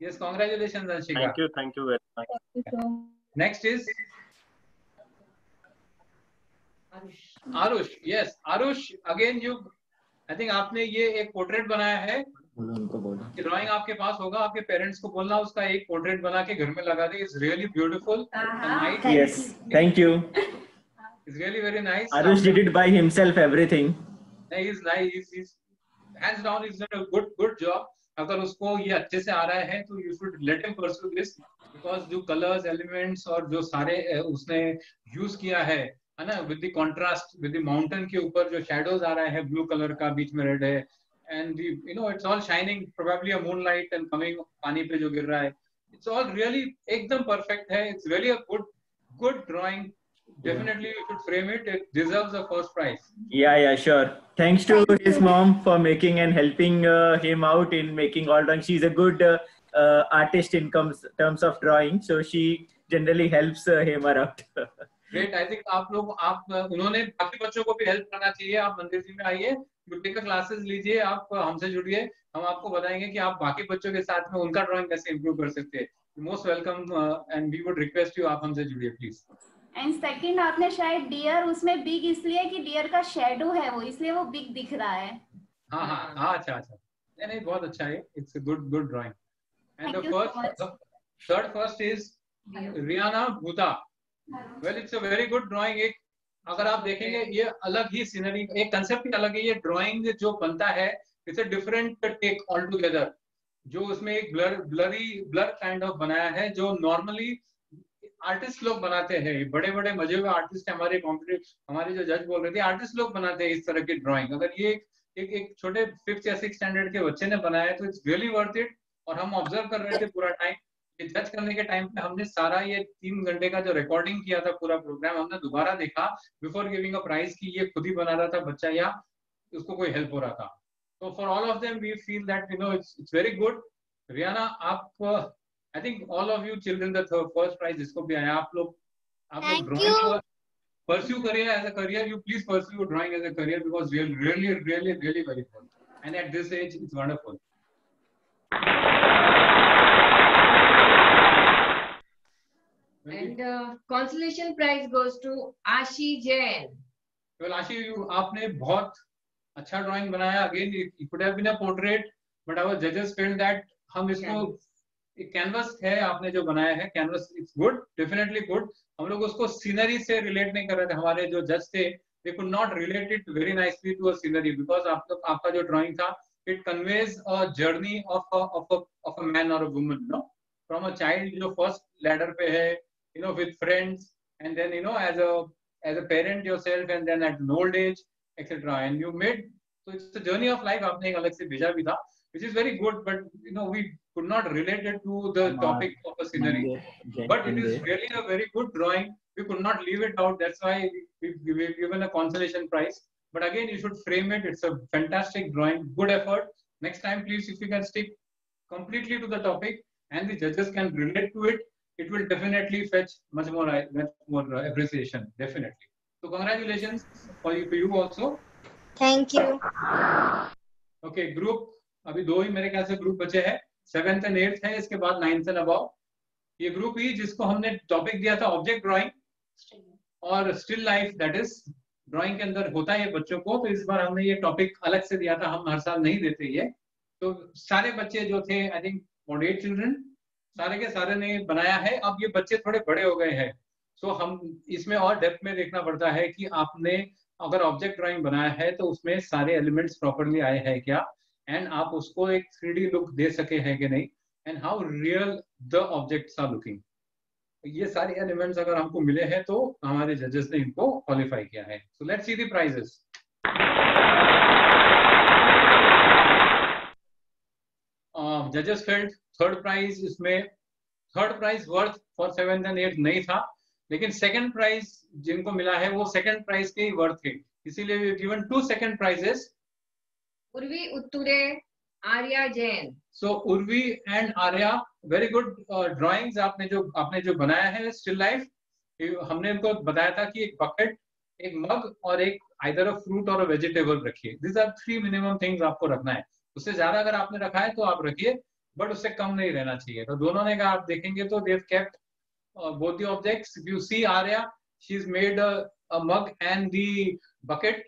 [SPEAKER 17] Yes, congratulations, Anshika.
[SPEAKER 19] Thank you very much.
[SPEAKER 17] Next is Arush. Yes, Arush. Again, I think आपने ये एक portrait बनाया है। Drawing आपके पास होगा, आपके parents को बोलना उसका एक पोर्ट्रेट बना के घर में लगा दे। It's really beautiful.
[SPEAKER 19] Yes, thank you.
[SPEAKER 17] It's really very nice.
[SPEAKER 19] Arush did it by himself, everything.
[SPEAKER 17] He's nice. He's hands down. He's done a good job. अगर उसको ये अच्छे से आ रहा है तो you should let him pursue this, because जो colors, elements और जो सारे उसने यूज किया है ना, with the contrast, with the mountain के ऊपर जो shadows आ रहा है, blue color का, बीच में red है, and it's all shining, probably a moonlight and coming, पानी पे जो गिर रहा है, it's all really एकदम perfect है। It's really a good drawing, definitely you should frame it. It deserves the first prize.
[SPEAKER 19] Yeah, sure. Thanks to his mom for making and helping him out in making all drawings. She's a good artist in terms of drawing, so she generally helps him around.
[SPEAKER 17] Great. I think उन्होंने बाकी बच्चों को भी help करना चाहिए. आप मंदिर जी में आइए, गुड्डे का क्लासेस लीजिए, आप हमसे जुड़िए, हम आपको बताएंगे कि आप बाकी बच्चों के साथ में उनका ड्राइंग कैसे इम्प्रूव कर सकते हैं. Most welcome and we would request you, आप हमसे जुड़िए प्लीज.
[SPEAKER 20] एंड सेकंड, आपने शायद डियर उसमें बिग इसलिए कि डियर का शेडो है वो, इसलिए वो बिग दिख रहा है.
[SPEAKER 17] हाँ, अच्छा. नहीं, बहुत अच्छा है. It's a good drawing. And the first is Riyana Bhuta. Well, it's a very good drawing. एक अगर आप देखेंगे ये अलग ही सीनरी, एक कंसेप्ट ही अलग है. ये ड्राइंग जो बनता है it's a different take altogether. जो उसमें एक ब्लर काइंड ऑफ बनाया है, जो नॉर्मली आर्टिस्ट लोग बनाते हैं. बड़े बड़े मजे हुए आर्टिस्ट हमारे हमारे जो जज बोल रहे थे, आर्टिस्ट लोग बनाते हैं इस तरह की ड्राइंग. अगर ये एक छोटे 5th या 6th स्टैंडर्ड के बच्चे ने बनाया है तो इट्स रियली वर्थ इट. और हम ऑब्जर्व कर रहे थे पूरा टाइम. जज करने के टाइम पे हमने सारा ये 3 घंटे का जो रिकॉर्डिंग किया था पूरा प्रोग्राम, हमने दोबारा देखा बिफोर गिविंग अ प्राइज कि ये खुद ही बना रहा था बच्चा या उसको कोई हेल्प हो रहा था. तो for all of them we feel that it's very good. Riyana, आप I think all of you children the first prize जिसको भी आया, आप लोग ड्राइंग को pursue करिए as a career. You please pursue drawing as a career because really very fun. And at this age, it's wonderful.
[SPEAKER 18] And consolation prize goes to Ashi Jain.
[SPEAKER 17] Well, Ashi, आपने बहुत अच्छा drawing बनाया. Again, it could have been a portrait, but our judges felt that हम इसको canvas है आपने जो बनाया है, canvas it's good, definitely good. हम लोग उसको सीनरी से रिलेट नहीं कर रहे थे. हमारे जो जज थे they could not relate it very nicely to a scenery because आपका जो ड्राइंग था it conveys a journey of a man or a woman, no, from a child जो फर्स्ट लैडर पे है, with friends, and then as a parent yourself, and then at an old age etcetera, and you made. so it's the journey of life. आपने एक अलग से भेजा भी था, which is very good, but we could not relate it to the topic of a scenery. But it is really a very good drawing. We could not leave it out. That's why we've given a consolation prize. But again, you should frame it. It's a fantastic drawing. Good effort. Next time, please, if you can stick completely to the topic and the judges can relate to it, it will definitely fetch much more appreciation. Definitely. So congratulations for you also.
[SPEAKER 8] Thank you.
[SPEAKER 17] Okay, group. अभी 2 ही मेरे ख्याल से group बचे हैं. 7th and 8th है, इसके बाद 9th and above. ये ग्रुप ही जिसको हमने टॉपिक दिया था ऑब्जेक्ट ड्राइंग और still life, that is drawing के अंदर होता है ये बच्चों को. तो इस बार हमने ये टॉपिक अलग से दिया था. हम हर साल नहीं देते ये. तो सारे बच्चे जो थे, आई थिंक 48 चिल्ड्रन, सारे के सारे ने बनाया है. अब ये बच्चे थोड़े बड़े हो गए हैं, सो हम इसमें और डेप्थ में देखना पड़ता है कि आपने अगर ऑब्जेक्ट ड्राइंग बनाया है तो उसमें सारे एलिमेंट्स प्रॉपरली आए हैं क्या, एंड आप उसको एक 3D लुक दे सके हैं कि नहीं, and how real the objects are looking. ये सारे एलिमेंट्स अगर हमको मिले हैं तो हमारे जजेस ने इनको क्वालिफाई किया है. So let's see the prizes. जजेस फेल्ट थर्ड प्राइज, इसमें third prize worth for 7th and 8th नहीं था, लेकिन सेकंड प्राइज जिनको मिला है वो सेकंड प्राइज के ही वर्थ है. इसीलिए we given 2 second prizes.
[SPEAKER 18] Urvi Uttare, Arya Jain.
[SPEAKER 17] So Urvi and Arya, very good drawings. आपने जो बनाया है स्टिल लाइफ, हमने उनको बताया था कि एक बकेट, एक मग और एक आइदर अ फ्रूट और अ वेजिटेबल रखिए. दिस आर 3 मिनिमम थिंग्स आपको रखना है. उससे ज्यादा अगर आपने रखा है तो आप रखिए, बट उससे कम नहीं रहना चाहिए. तो दोनों ने कहा, आप देखेंगे तो they have kept both the objects. If you see Arya, she's made a mug and the bucket.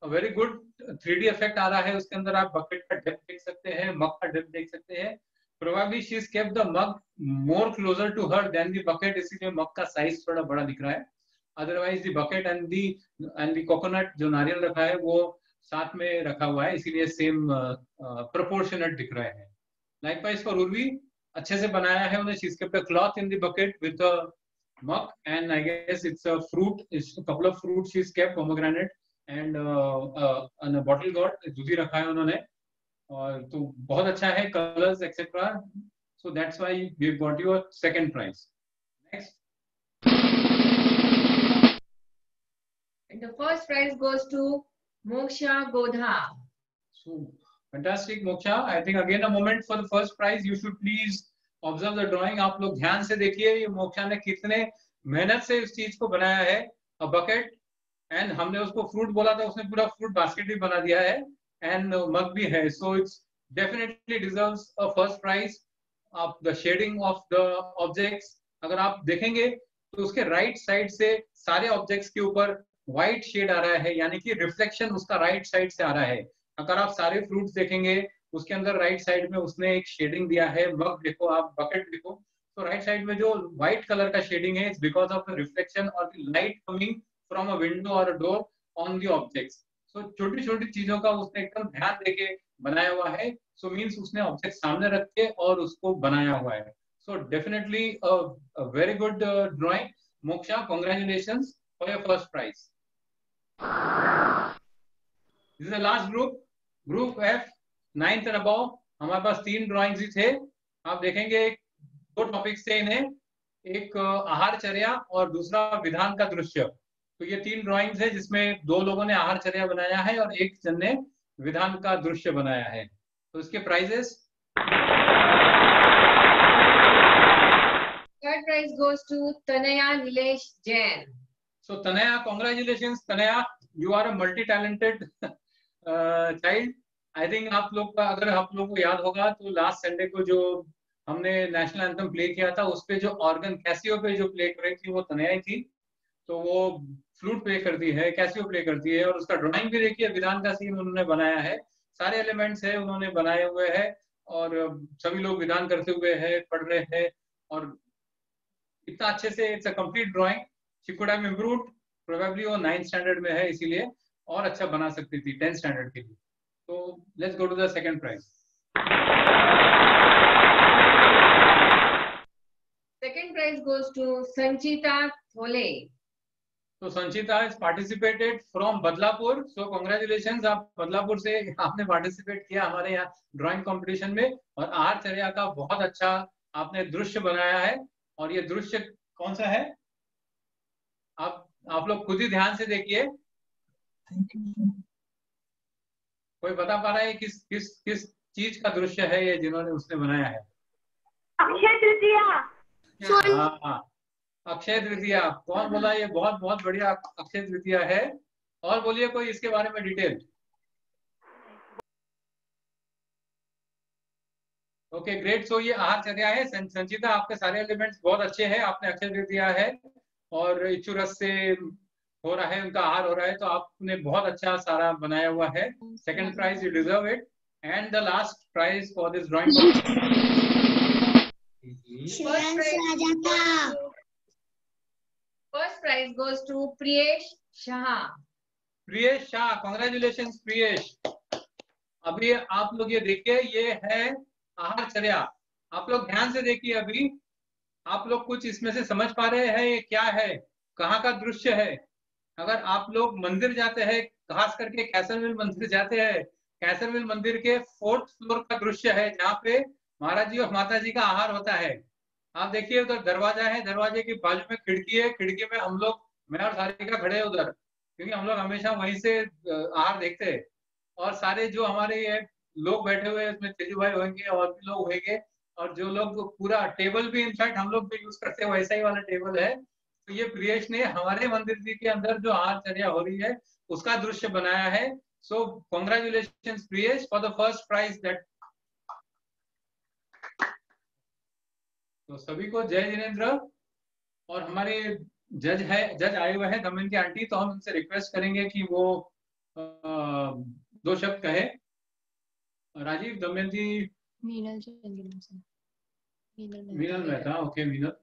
[SPEAKER 17] A very good 3D effect आ रहा है उसके अंदर. आप bucket का depth देख सकते हैं, mug का depth देख सकते हैं. Probably she's kept the mug more closer to her than the bucket, इसीलिए mug का size थोड़ा बड़ा दिख रहा है. Otherwise the bucket and the coconut जो नारियल रखा है वो साथ में रखा हुआ है, इसीलिए same proportionate दिख रहा है. Likewise for Urvi, अच्छे से बनाया है उन्हें. she's kept a cloth in the bucket with a mug, and I guess it's a fruit, it's a couple of fruits she's kept, pomegranate and a bottle gourd, दूधी रखा है उन्होंने. और तो बहुत अच्छा है, colors etc. So that's why we've got you a second prize. Next.
[SPEAKER 18] And the first prize goes to Moksha Godha.
[SPEAKER 17] So fantastic, Moksha. I think again a moment for the first prize. You should please observe the drawing. आप लोग ध्यान से देखिए ये मोक्षा ने कितने मेहनत से इस चीज को बनाया है. A bucket, and हमने उसको फ्रूट बोला था, उसने पूरा फ्रूट बास्केट भी बना दिया है, and मग भी है. So it's definitely deserves a first prize. of the shading of the objects, अगर आप देखेंगे तो उसके राइट साइड से सारे ऑब्जेक्ट्स के ऊपर व्हाइट शेड आ रहा है, यानी कि रिफ्लेक्शन उसका राइट साइड से आ रहा है. अगर आप सारे फ्रूट्स देखेंगे उसके अंदर राइट साइड में उसने एक शेडिंग दिया है. मग देखो आप, बकेट देखो, तो राइट साइड में जो व्हाइट कलर का शेडिंग है, it's because of the reflection or the light coming from a window or a door on the objects. So छोटी छोटी चीजों का उसने एकदम ध्यान देके बनाया हुआ है. सो मीन्स उसने ऑब्जेक्ट सामने रख के और उसको बनाया हुआ है. So definitely a very good drawing. Moksha, congratulations for your first prize. This is the last group, group F, 9th and above. हमारे पास 3 ड्राइंग्स ही थे. आप देखेंगे 2 टॉपिक्स थे इन्हें, एक आहारचर्या और दूसरा विधान का दृश्य. तो ये 3 ड्राइंग्स है जिसमें 2 लोगों ने आहारचर्या बनाया है और एक जन ने विधान का दृश्य बनाया है. तो इसके prices,
[SPEAKER 18] Third prize goes to Tanaya Nilesh Jain.
[SPEAKER 17] So Tanaya, congratulations Tanaya, you are a multi-talented child. I think आप लोग का, अगर आप लोग को याद होगा तो लास्ट संडे को जो हमने नेशनल एंथम प्ले किया था उस पे जो ऑर्गन कैसियो पे जो प्ले कर रही थी वो तनया ही थी. तो वो फ्लूट प्ले करती है, कैसियो प्ले करती है, और उसका ड्राइंग भी देखिए, विधान का सीन उन्होंने बनाया है. सारे एलिमेंट्स है उन्होंने बनाए हुए हैं और सभी लोग विधान करते हुए हैं, पढ़ रहे हैं और इतना अच्छे से. It's a complete drawing. She could have improved, probably वो 9th स्टैंडर्ड में है इसीलिए और अच्छा बना सकती थी 10th स्टैंडर्ड के लिए. तो let's go to the second prize.
[SPEAKER 18] Second prize goes to Sanchita Thole.
[SPEAKER 17] तो Sanchita is participated from Badlapur. So congratulations, आप बदलापुर से आपने पार्टिसिपेट किया हमारे यहाँ ड्राइंग कंपटीशन में और आहारचर्या का बहुत अच्छा आपने दृश्य बनाया है. और ये दृश्य कौन सा है आप लोग खुद ही ध्यान से देखिए. कोई बता पा रहा है किस किस किस चीज का दृश्य है ये जिन्होंने उसने बनाया है?
[SPEAKER 15] अक्षय तृतीया.
[SPEAKER 17] हाँ, अक्षय तृतीया. कौन बोला? ये बहुत बहुत बढ़िया अक्षय तृतीया है. और बोलिए कोई इसके बारे में डिटेल. Okay great. सो ये आहारचर्या है. संचिता, आपके सारे एलिमेंट्स बहुत अच्छे हैं. आपने अक्षय तृतीया है और इचुरस से हो रहा है, उनका आहार हो रहा है, तो आपने बहुत अच्छा सारा बनाया हुआ है. Second prize, you deserve it. And the last prize for this drawing.
[SPEAKER 18] First prize goes to Priyesh Shah.
[SPEAKER 17] Priyesh Shah, congratulation Priyesh. अभी आप लोग ये देखिए, ये है आहारचर्या. आप लोग ध्यान से देखिए. अभी आप लोग कुछ इसमें से समझ पा रहे हैं ये क्या है, कहाँ का दृश्य है? अगर आप लोग मंदिर जाते हैं, खास करके कैसरविल मंदिर जाते हैं, कैसरविल मंदिर के 4th फ्लोर का दृश्य है जहाँ पे महाराज जी और माता जी का आहार होता है. आप देखिए उधर दरवाजा है, दरवाजे के बाजू में खिड़की है, खिड़की में हम लोग, मैं और सारिका खड़े हैं उधर, क्योंकि हम लोग हमेशा वहीं से आहार देखते हैं. और सारे जो हमारे ये लोग बैठे हुए हैं उसमें तेजू भाई होंगे और भी लोग होंगे, और जो लोग पूरा टेबल भी इनफैक्ट हम लोग भी यूज करते हैं वैसा ही वाला टेबल है. तो ये प्रियेश ने हमारे मंदिर जी के अंदर जो आहारचर्या हो रही है उसका दृश्य बनाया है. So congratulation Priyesh for the first prize that. तो सभी को जय जिनेंद्र. और हमारे जज आए हुए हैं दमयंती आंटी, तो हम उनसे रिक्वेस्ट करेंगे कि वो 2 शब्द कहे. राजीव, दमयंती, मीनल मेहता. ओके मीनल.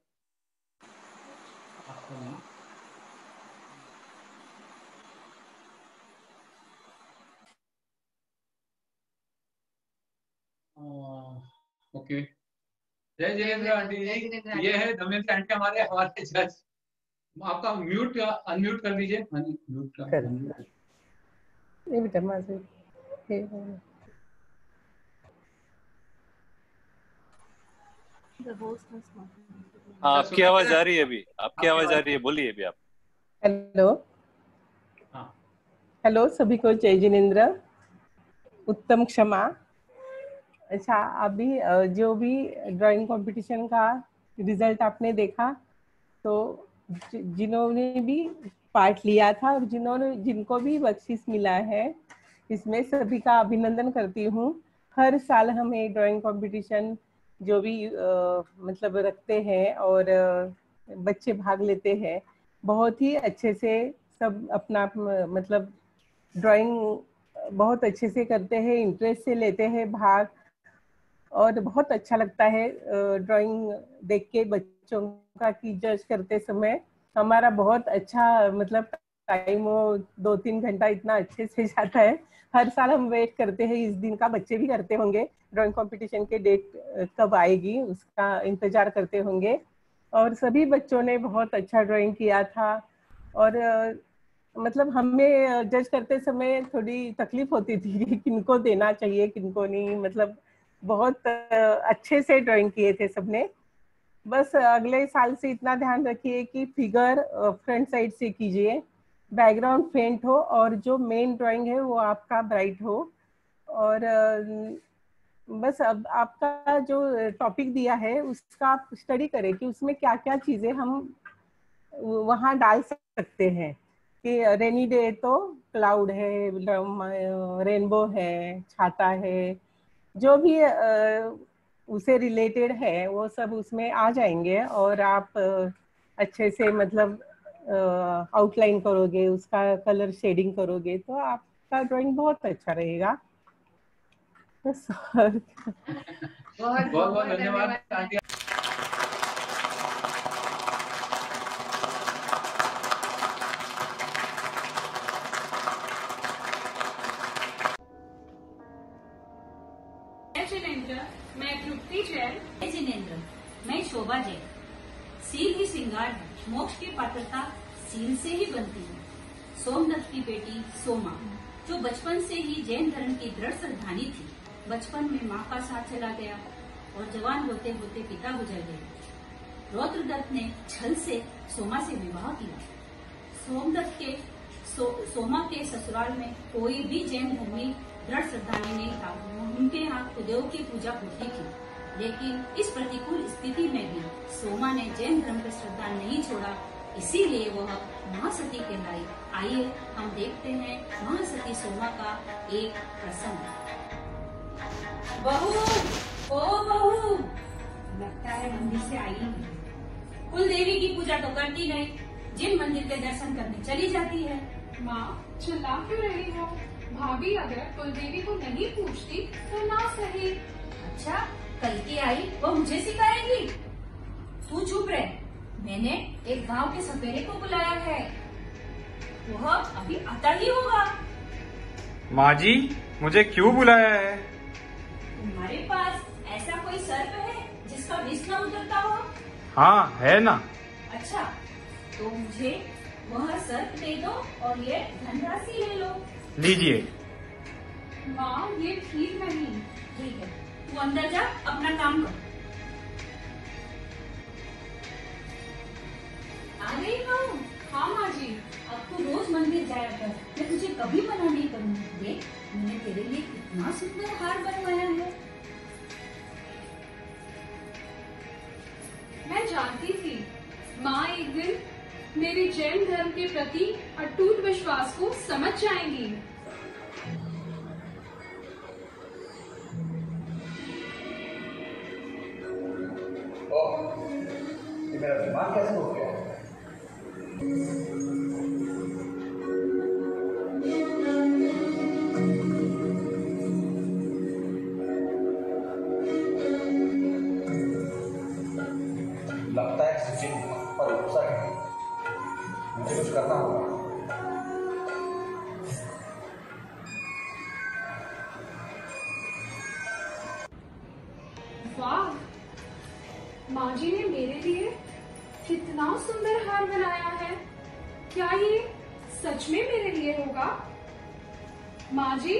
[SPEAKER 17] ओके, जय जिनेंद्र आंटी. ये है दमयंती आंटी हमारे जज. आपका म्यूट अनम्यूट कर दीजिए.
[SPEAKER 1] हाँ, आपकी आवाज आ रही है अभी. आपकी आवाज आ रही है, बोलिए अभी आप.
[SPEAKER 21] हेलो. हेलो सभी को, जय जिनेंद्र, उत्तम क्षमा। अच्छा, अभी जो भी ड्राइंग कंपटीशन का रिजल्ट आपने देखा, तो जिन्होंने भी पार्ट लिया था और जिनको भी बख्शीश मिला है, इसमें सभी का अभिनंदन करती हूँ। हर साल हमें ड्राइंग कंपटीशन जो भी मतलब रखते हैं और बच्चे भाग लेते हैं, बहुत ही अच्छे से सब अपना मतलब ड्राइंग बहुत अच्छे से करते हैं, इंटरेस्ट से लेते हैं भाग, और बहुत अच्छा लगता है ड्राइंग देख के बच्चों का कि जज करते समय हमारा बहुत अच्छा मतलब टाइम वो 2-3 घंटा इतना अच्छे से जाता है। हर साल हम वेट करते हैं इस दिन का, बच्चे भी करते होंगे, ड्राइंग कंपटीशन के डेट कब आएगी उसका इंतजार करते होंगे। और सभी बच्चों ने बहुत अच्छा ड्राइंग किया था, और मतलब हमें जज करते समय थोड़ी तकलीफ होती थी कि किनको देना चाहिए किनको नहीं, मतलब बहुत अच्छे से ड्राइंग किए थे सबने। बस अगले साल से इतना ध्यान रखिए कि फिगर फ्रंट साइड से कीजिए, बैकग्राउंड फेंट हो, और जो मेन ड्राइंग है वो आपका ब्राइट हो। और बस अब आपका जो टॉपिक दिया है उसका आप स्टडी करें कि उसमें क्या क्या चीज़ें हम वहाँ डाल सकते हैं। कि रेनी डे तो क्लाउड है, रेनबो है, छाता है, जो भी उसे रिलेटेड है वो सब उसमें आ जाएंगे, और आप अच्छे से मतलब आउटलाइन करोगे, उसका कलर शेडिंग करोगे, तो आपका ड्राइंग बहुत अच्छा रहेगा।
[SPEAKER 17] बहुत बहुत धन्यवाद आंटी।
[SPEAKER 22] मैं तृप्ति जैन। जय जिनेंद्र, मैं शोभा जैन। सील ही श्रृंगार है, मोक्ष की पात्रता सील से ही बनती है। सोमदत्त की बेटी सोमा, जो बचपन से ही जैन धर्म की दृढ़ श्रद्धानी थी, बचपन में माँ का साथ चला गया और जवान होते होते पिता गुजर गए। रौद्रदत्त ने छल से सोमा से विवाह किया। सोमदत्त के सोमा के ससुराल में कोई भी जैन धर्मी दृढ़ श्रद्धानी नहीं था। उनके यहाँ कुदेव की पूजा होती थी, लेकिन इस प्रतिकूल स्थिति में भी सोमा ने जैन धर्म पर श्रद्धा नहीं छोड़ा, इसीलिए वह महासती कहलाई। आइए हम देखते हैं महासती सोमा का एक प्रसंग। बहू, ओ बहू, लगता है मंदिर से आई नहीं। कुल देवी की पूजा तो करती नहीं, जिन मंदिर के दर्शन करने चली जाती है।
[SPEAKER 23] माँ, चिल्ला क्यों रही हो? भाभी अगर कुलदेवी को नहीं पूछती तो ना सही।
[SPEAKER 22] अच्छा, कल की आई वो मुझे सिखाएगी? तू चुप रहे, मैंने एक गांव के सपेरे को बुलाया है, वह अभी आता ही होगा।
[SPEAKER 24] माँ जी, मुझे क्यों बुलाया है?
[SPEAKER 22] तुम्हारे पास ऐसा कोई सर्प है जिसका विष न उतरता हो?
[SPEAKER 24] हाँ, है ना।
[SPEAKER 22] अच्छा, तो मुझे वह सर्प दे दो और ये धनराशि ले लो।
[SPEAKER 24] लीजिए।
[SPEAKER 23] माँ, ये ठीक नहीं।
[SPEAKER 22] ठीक है, तू अंदर जा, अपना काम कर। आ गई बहू?
[SPEAKER 23] हाँ माँ जी।
[SPEAKER 22] अब तू रोज मंदिर जाया कर, मैं तुझे कभी मना नहीं करूंगी। देख, मैंने तेरे लिए कितना सुंदर हार बनवाया है।
[SPEAKER 23] मैं जानती थी माँ एक दिन मेरे जैन धर्म के प्रति अटूट विश्वास को समझ जाएंगी।
[SPEAKER 7] ये मेरा दिमाग कैसे हो गया? लगता है सचिन पर गुस्सा है, मुझे कुछ करना होगा।
[SPEAKER 23] वाह, माँ जी ने मेरे लिए कितना सुंदर हार बनाया है। क्या ये सच में मेरे लिए होगा? माँ जी,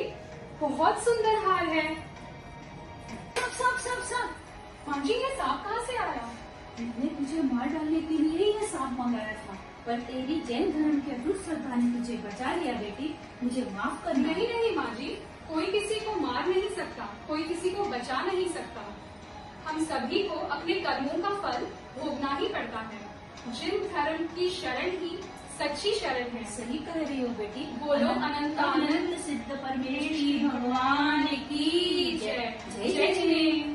[SPEAKER 23] बहुत सुंदर हार है।
[SPEAKER 22] सब
[SPEAKER 23] माँ जी, ये सांप कहाँ से आया?
[SPEAKER 22] मैंने तुझे मार डालने के लिए ये सांप मंगाया था। पर तेरी जैन धर्म के अटूट श्रद्धा ने तुझे बचा लिया बेटी, मुझे माफ कर।
[SPEAKER 23] नहीं नहीं माँ जी, कोई किसी को मार नहीं सकता, कोई किसी को बचा नहीं सकता। हम सभी को अपने कर्मों का फल भोगना ही पड़ता है। जिन धर्म की शरण ही सच्ची शरण है।
[SPEAKER 22] सही कह रही हो बेटी।
[SPEAKER 23] बोलो अनंतानंद
[SPEAKER 22] सिद्ध परमेश्वरी भगवान की जय। जय जय जय।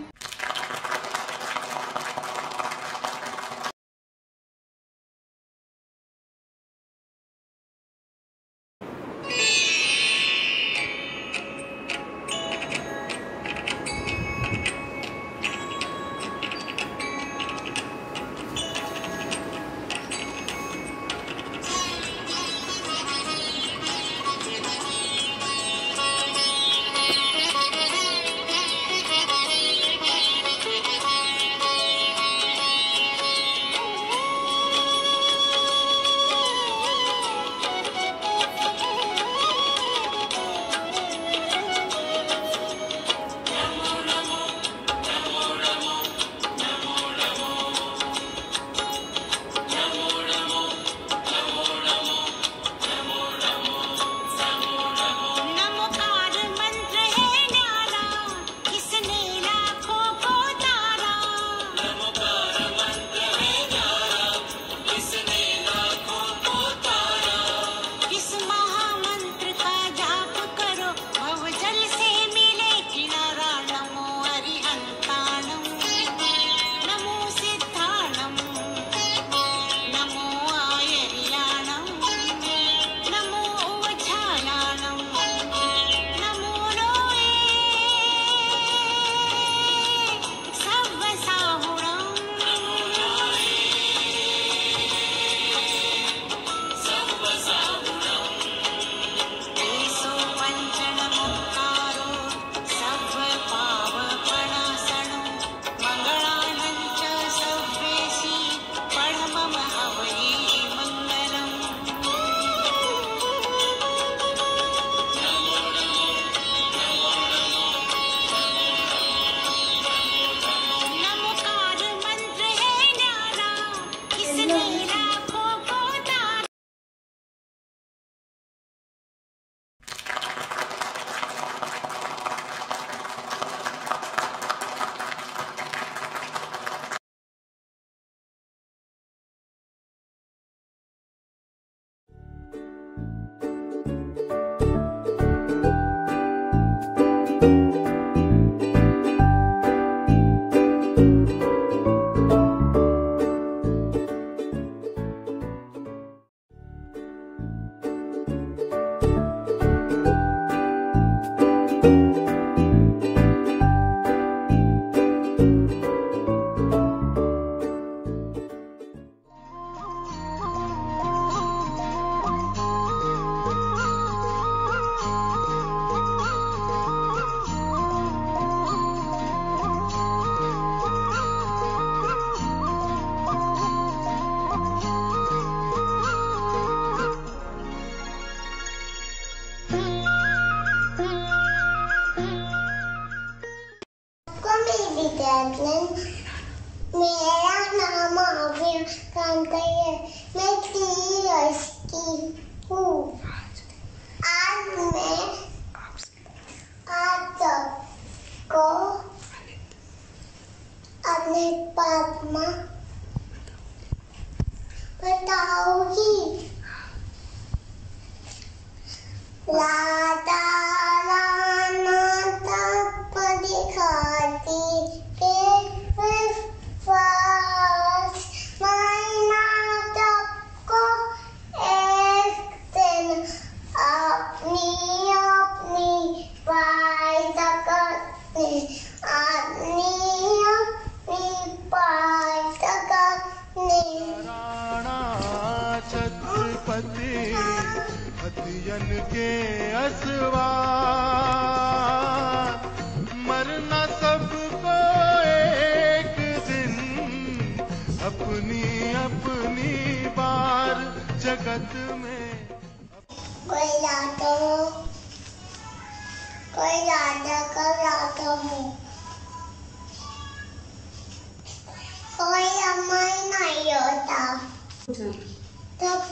[SPEAKER 11] मेरा नाम आविर कांकई है। मैं 3 वर्ष की हूँ। आज मैं आप सबको अपने पापा बताऊंगी। लाता लाना तक दिखाती के पास मायना सबको एक दिन अपनी अपनी पाई सकते अपनी अपनी पाई सकते।
[SPEAKER 2] छत्रपति अध्ययन के असवा मरना सबको एक दिन अपनी अपनी बार जगत में।
[SPEAKER 11] कोई लाता हूँ, कोई राजा का लाता हूँ, कोई अमर नहीं होता। तब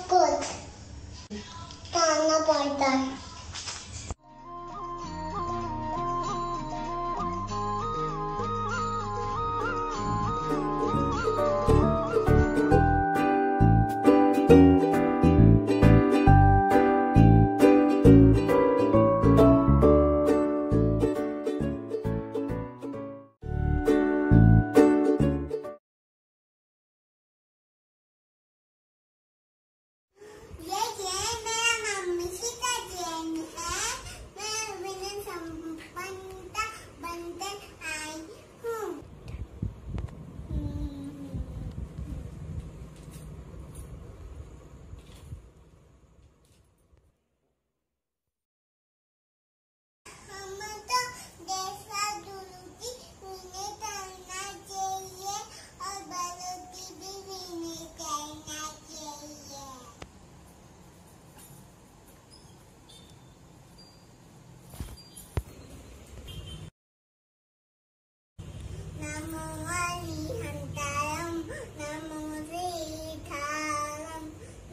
[SPEAKER 11] नमो अरिहंतारं नमो श्रीधरं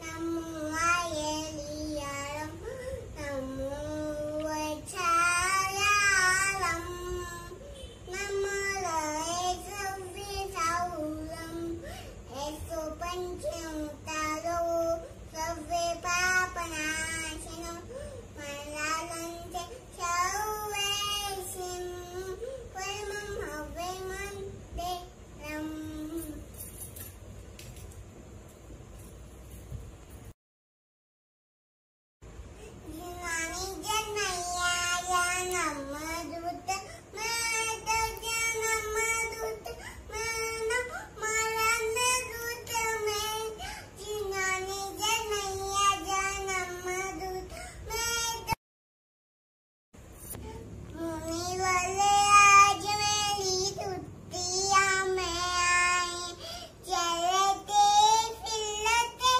[SPEAKER 11] नमो आयलियारं नमो वैचार्यारं नमो लयसव्यसाउरं एसो पंचमुतारो सव्ये पापनाशनो मलालंते सर्वेसिं परमं हव्यमन्दिरम् जिनानि जनयाय नमोदूत मदज नमोदूत मनो मरणदूत मे जिनानि जनयाय नमोदूत मुनि वाले आज मेरी तुतिया में आए चलते फिरते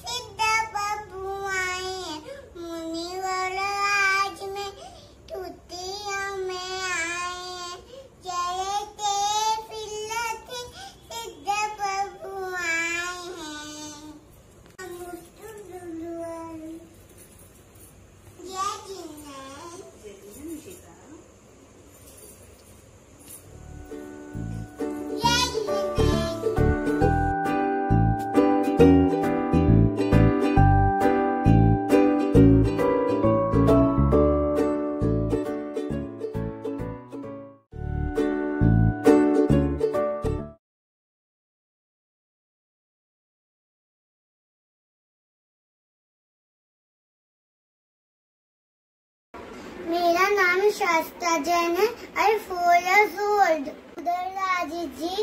[SPEAKER 11] सिद्ध बबू आए मुनि वाले आज में तुतिया में आए चलते फिरते सिद्ध बबू आए हैं जय जिनेंद्र मेरा नाम शास्त्रा जैन है। आई 4 years old। राज जी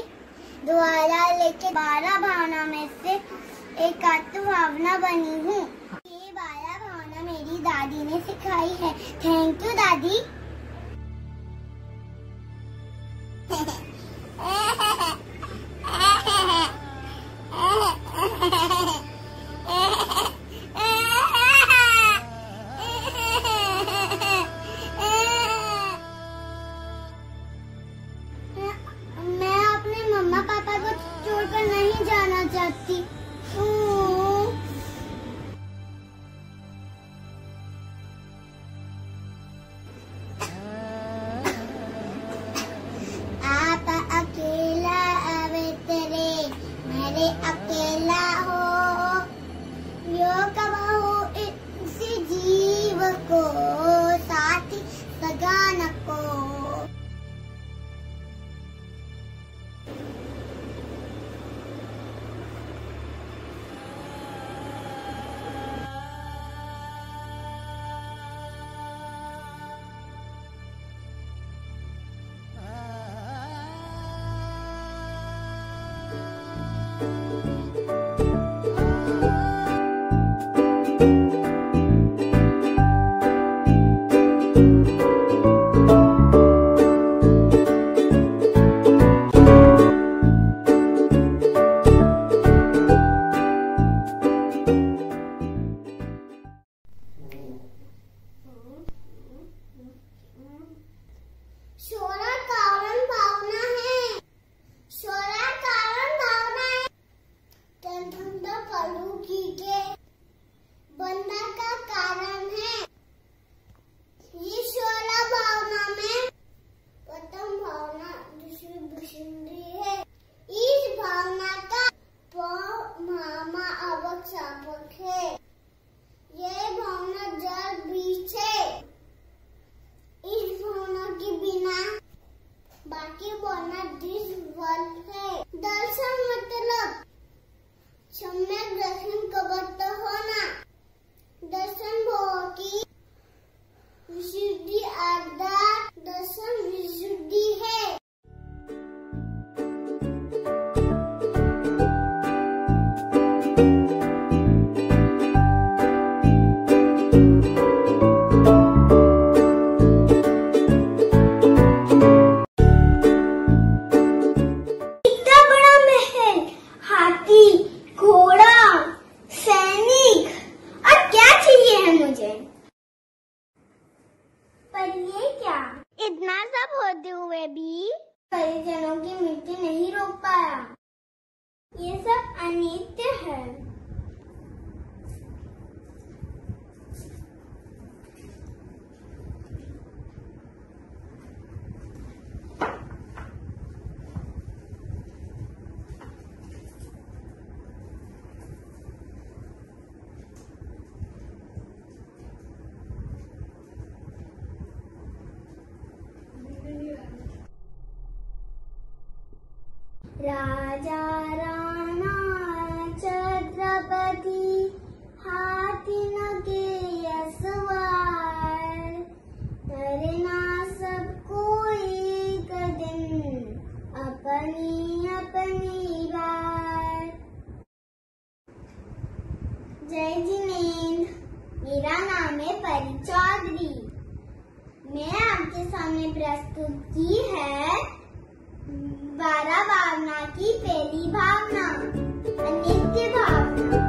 [SPEAKER 11] द्वारा लेके 12 भावना में से एक आत्म भावना बनी हूँ। ये 12 भावना मेरी दादी ने सिखाई है। थैंक यू दादी। मैं अपने मम्मा पापा को छोड़कर नहीं जाना चाहती। आप अकेला आवे तेरे मेरे अकेला हो यो कब हो इस जीव को साथी सगान को। शोरा कारण भावना है। शोरा कारण भावना है। ठंडा कलू की के बनने का कारण है। ये शोरा भावना में प्रथम भावना दूसरी भुषुंडी है। इस भावना का मामा अवक सापक है। ये भावना जड़ बीच है। इस भावना के बिना बाकी भावना डिसवर्ड है। दर्शन मतलब सम्यक दर्शन कबत होना। दर्शन भाव की विशुद्धि आधार दर्शन विशुद्धि है। इतना सब हो परिजनों की मृत्यु नहीं रोक पाया। ये सब अनित्य है। राजा राणा छत्रपति हाथी न के सवार, करना सबको एक दिन अपनी अपनी बार। जय जिनेंद्र, मेरा नाम है परी चौधरी। मैं आपके सामने प्रस्तुत की है 12 भावना की पहली भावना, अनित्य भावना।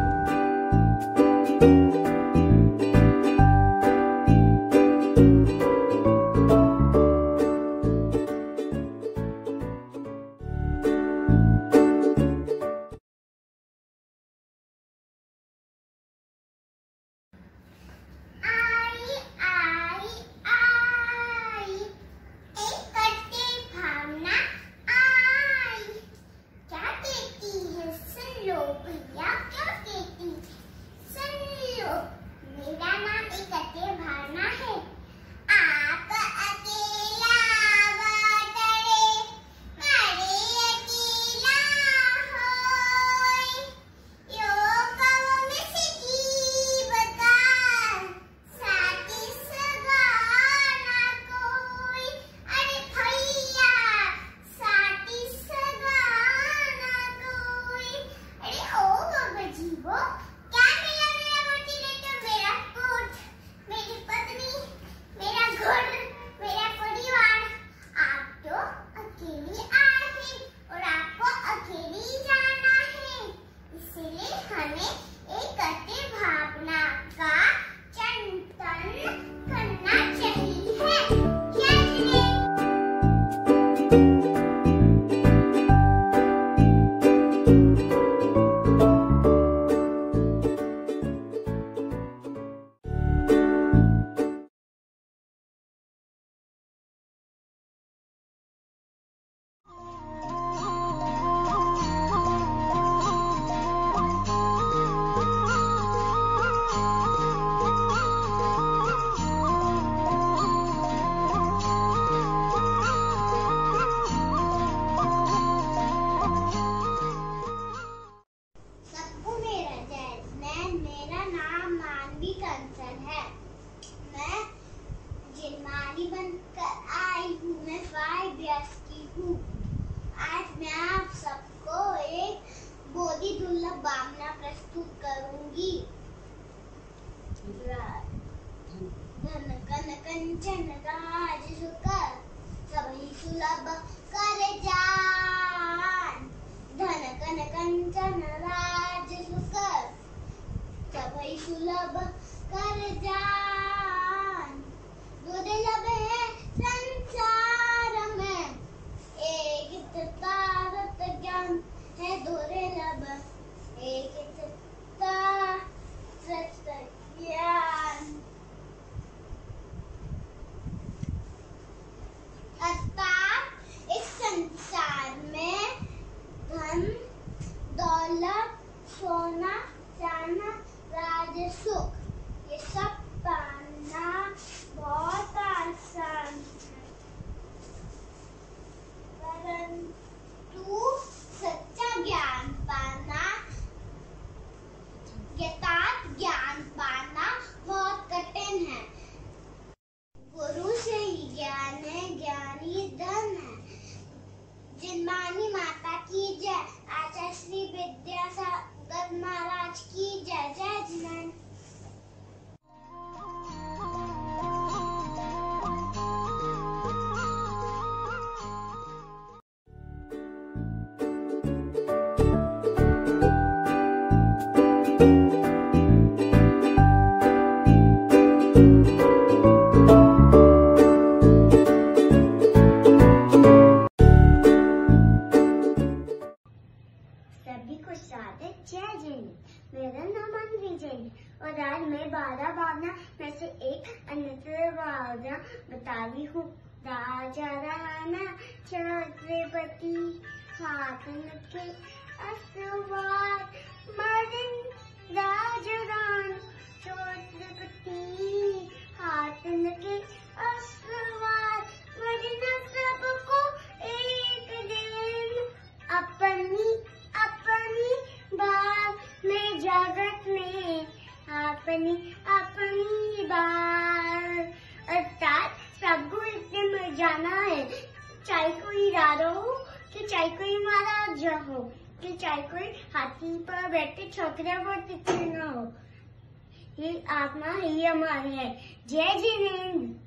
[SPEAKER 11] भावना प्रस्तुत करूंगी। धन कन कंचन राज सुकर सबहि सुलभ कर जान। धन कन कंचन राज सुकर सबहि सुलभ कर जान। दुर्लभ है संसार में एक तारत ज्ञान है दुर्लभ एक ज्ञान। अर्थात इस संसार में धन दौलत सोना चांदी राज सुख ये सब और आज मैं 12 भावना में से एक अन्य भावना बता रही हूँ। राजा राणा छत्रपति हाथ के अस्वार मदन राजा राणा छत्रपति हाथ के अस्वार मदन सबको एक दिन अपनी अपनी बात में जगत में अपनी अपनी बात अर्थात सबको इतने मिल जाना है, चाहे कोई राजा हो कि चाहे कोई महाराजा हो कि चाहे कोई हाथी पर बैठे छोकरा बहुत इतने न हो। ये आत्मा ही हमारी है। जय जिनेंद्र।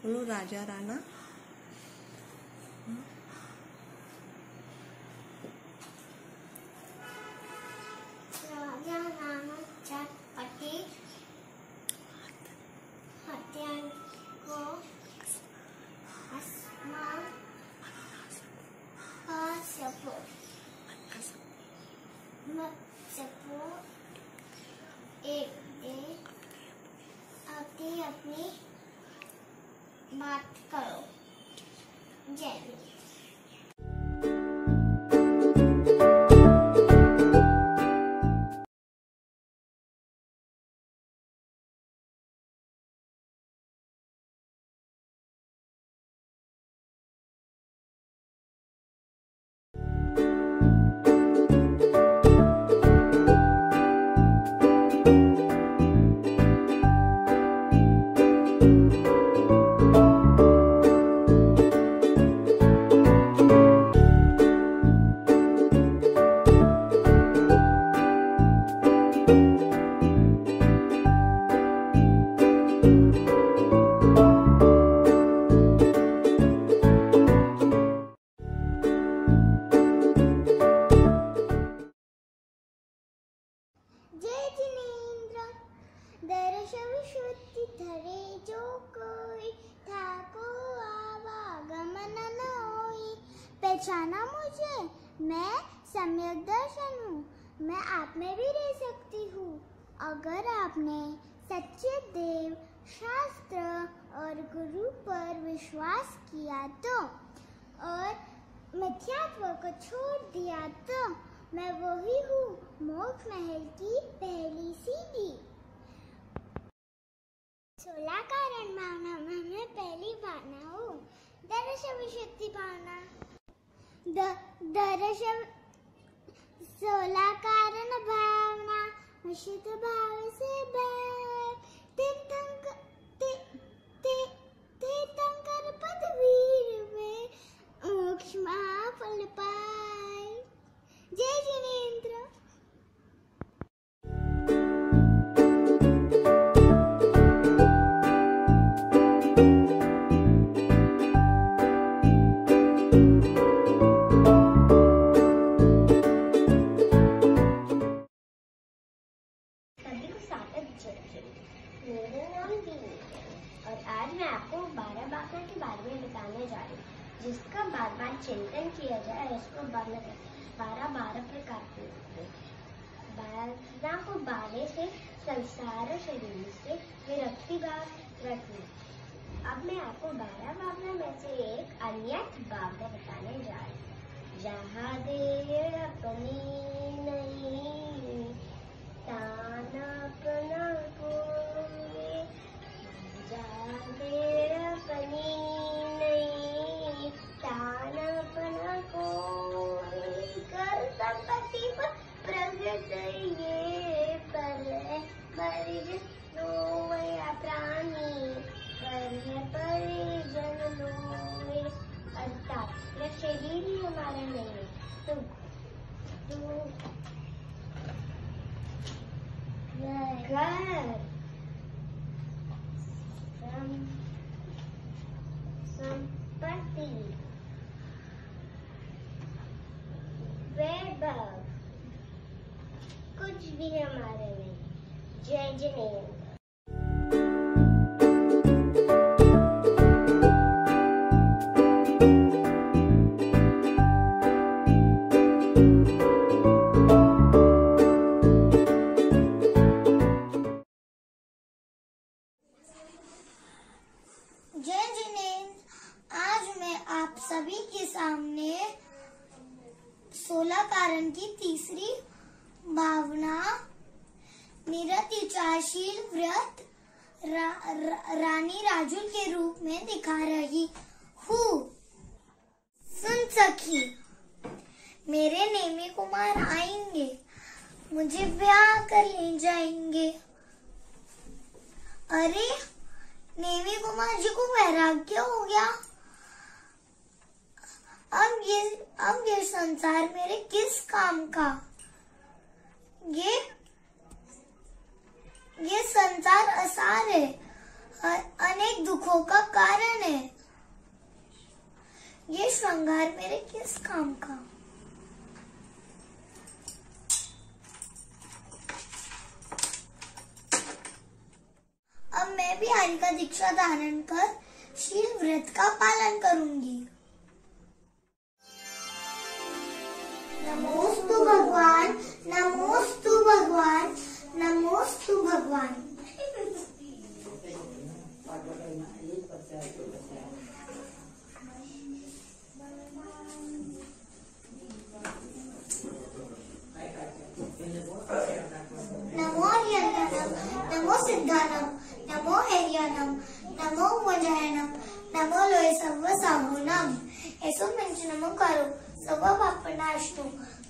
[SPEAKER 3] बोलो राजा राणा।
[SPEAKER 11] राजा राणा छत्रपति हत्या को आसमान एक अपनी अपनी बात करो। जय हिंद। दर्श विश्रुति धरे जो कोई ठाको आवागमन न होई। पहचाना मुझे, मैं सम्यक दर्शन हूँ, मैं आप में भी रह सकती हूँ। अगर आपने सच्चे देव शास्त्र और गुरु पर विश्वास किया तो और मिथ्यात्व को छोड़ दिया तो मैं वही हूँ, मोक्ष महल की पहली सीढ़ी। 16 कारण भावना में पहली भावना हूँ दर्श विशुद्धि भावना। दर्श 16 कारण भावना विशुद्ध भाव से तीर्थंकर पदवीर में मोक्ष मेरा नाम दीनी है और आज मैं आपको 12 भावना के बारे में बताने जा रही हूँ, जिसका बार बार चिंतन किया जाए उसको 12 प्रकार के होते हैं। भावना को 12 से संसार और शरीर से विरक्ति भाव रखना। अब मैं आपको 12 भावना में से एक अन्य भावना बताने जा रही हूँ। जहाँ देर अपनी नहीं ताना अपना कोई, जहाँ देर अपनी नहीं ताना अपना कोई, कर संपत्ति पर प्रगट ये पर लोया प्राणी पर परिजन लोए। अर्थात यह शरीर ही हमारा नहीं है, तो घर संपत्ति वैभव कुछ भी हमारे नहीं। जय जिनेंद्र।
[SPEAKER 8] जय जिनेंद्र। आज मैं आप सभी के सामने 16 कारण की तीसरी भावना निरतिचारशील व्रत रानी राजुल के रूप में दिखा रही हूँ। सुन सखी, मेरे नेमी कुमार आएंगे, मुझे ब्याह कर ले जाएंगे। अरे नेमी कुमार जी को वैराग्य हो गया। अब ये संसार मेरे किस काम का? ये संसार असार है, अनेक दुखों का कारण है। ये श्रृंगार मेरे किस काम का? अब मैं भी हरि का दीक्षा धारण कर शील व्रत का पालन करूंगी। नमोस्तु भगवान, नमोस्तु भगवान, नमोस्तु भगवान। नमो हरियाणम, नमो सिद्धानम, नमो हरियाणम, नमो वजायनम, नमो लोय सर्व साहुनम। ऐसो मंच नमो करो सर्व पापनाशनो,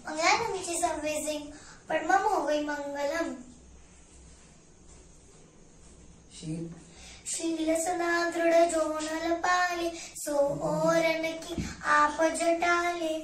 [SPEAKER 8] मंगलानमिचे सर्वे सिंह परमम हो गई मंगलम। शील सदा दृढ़ जो नल पाले, सो ओरन की आप जटाले।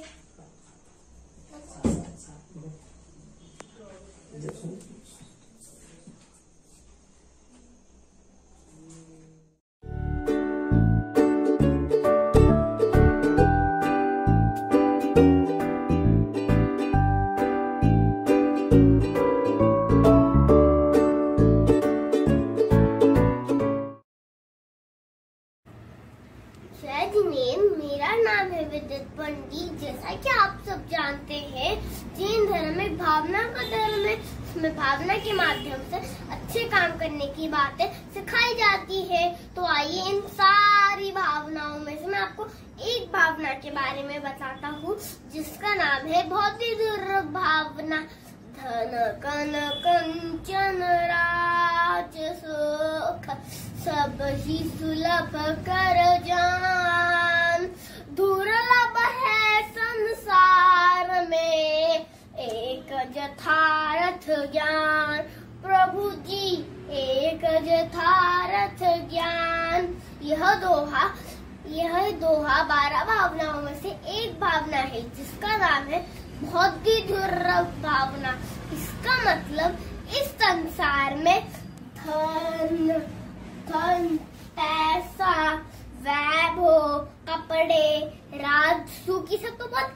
[SPEAKER 8] मेरा नाम है विद्युत पंडित। जैसा कि आप सब जानते हैं, जैन धर्म में भावना का धर्म है। इसमें भावना के माध्यम से अच्छे काम करने की बातें सिखाई जाती है। तो आइए इन सारी भावनाओं में से मैं आपको एक भावना के बारे में बताता हूँ, जिसका नाम है भौतिक भावना। धन कन कंचन राज सुख सब ही सुलभ कर जान, दुर्लभ है संसार में एक यथार्थ ज्ञान। प्रभु जी एक यथार्थ ज्ञान। यह दोहा 12 भावनाओं में से एक भावना है, जिसका नाम है भौतिक भावना। इसका मतलब इस संसार में धन, पैसा, वैभव, कपड़े, राजसूकी सब तो बहुत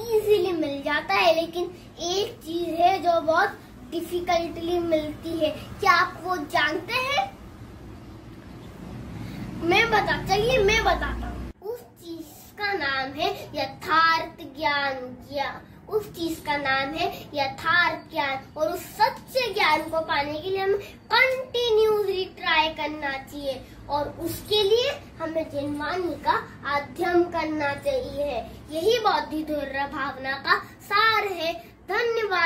[SPEAKER 8] इजीली मिल जाता है, लेकिन एक चीज है जो बहुत डिफिकल्टली मिलती है। क्या आप वो जानते हैं? मैं बताता हूँ। उस चीज का नाम है यथार्थ ज्ञान। उस चीज का नाम है यथार्थ ज्ञान, और उस सच्चे ज्ञान को पाने के लिए हमें कंटिन्यूसली ट्राई करना चाहिए, और उसके लिए हमें जनवाणी का अध्ययन करना चाहिए। यही बौद्धिक धैर्य भावना का सार है। धन्यवाद।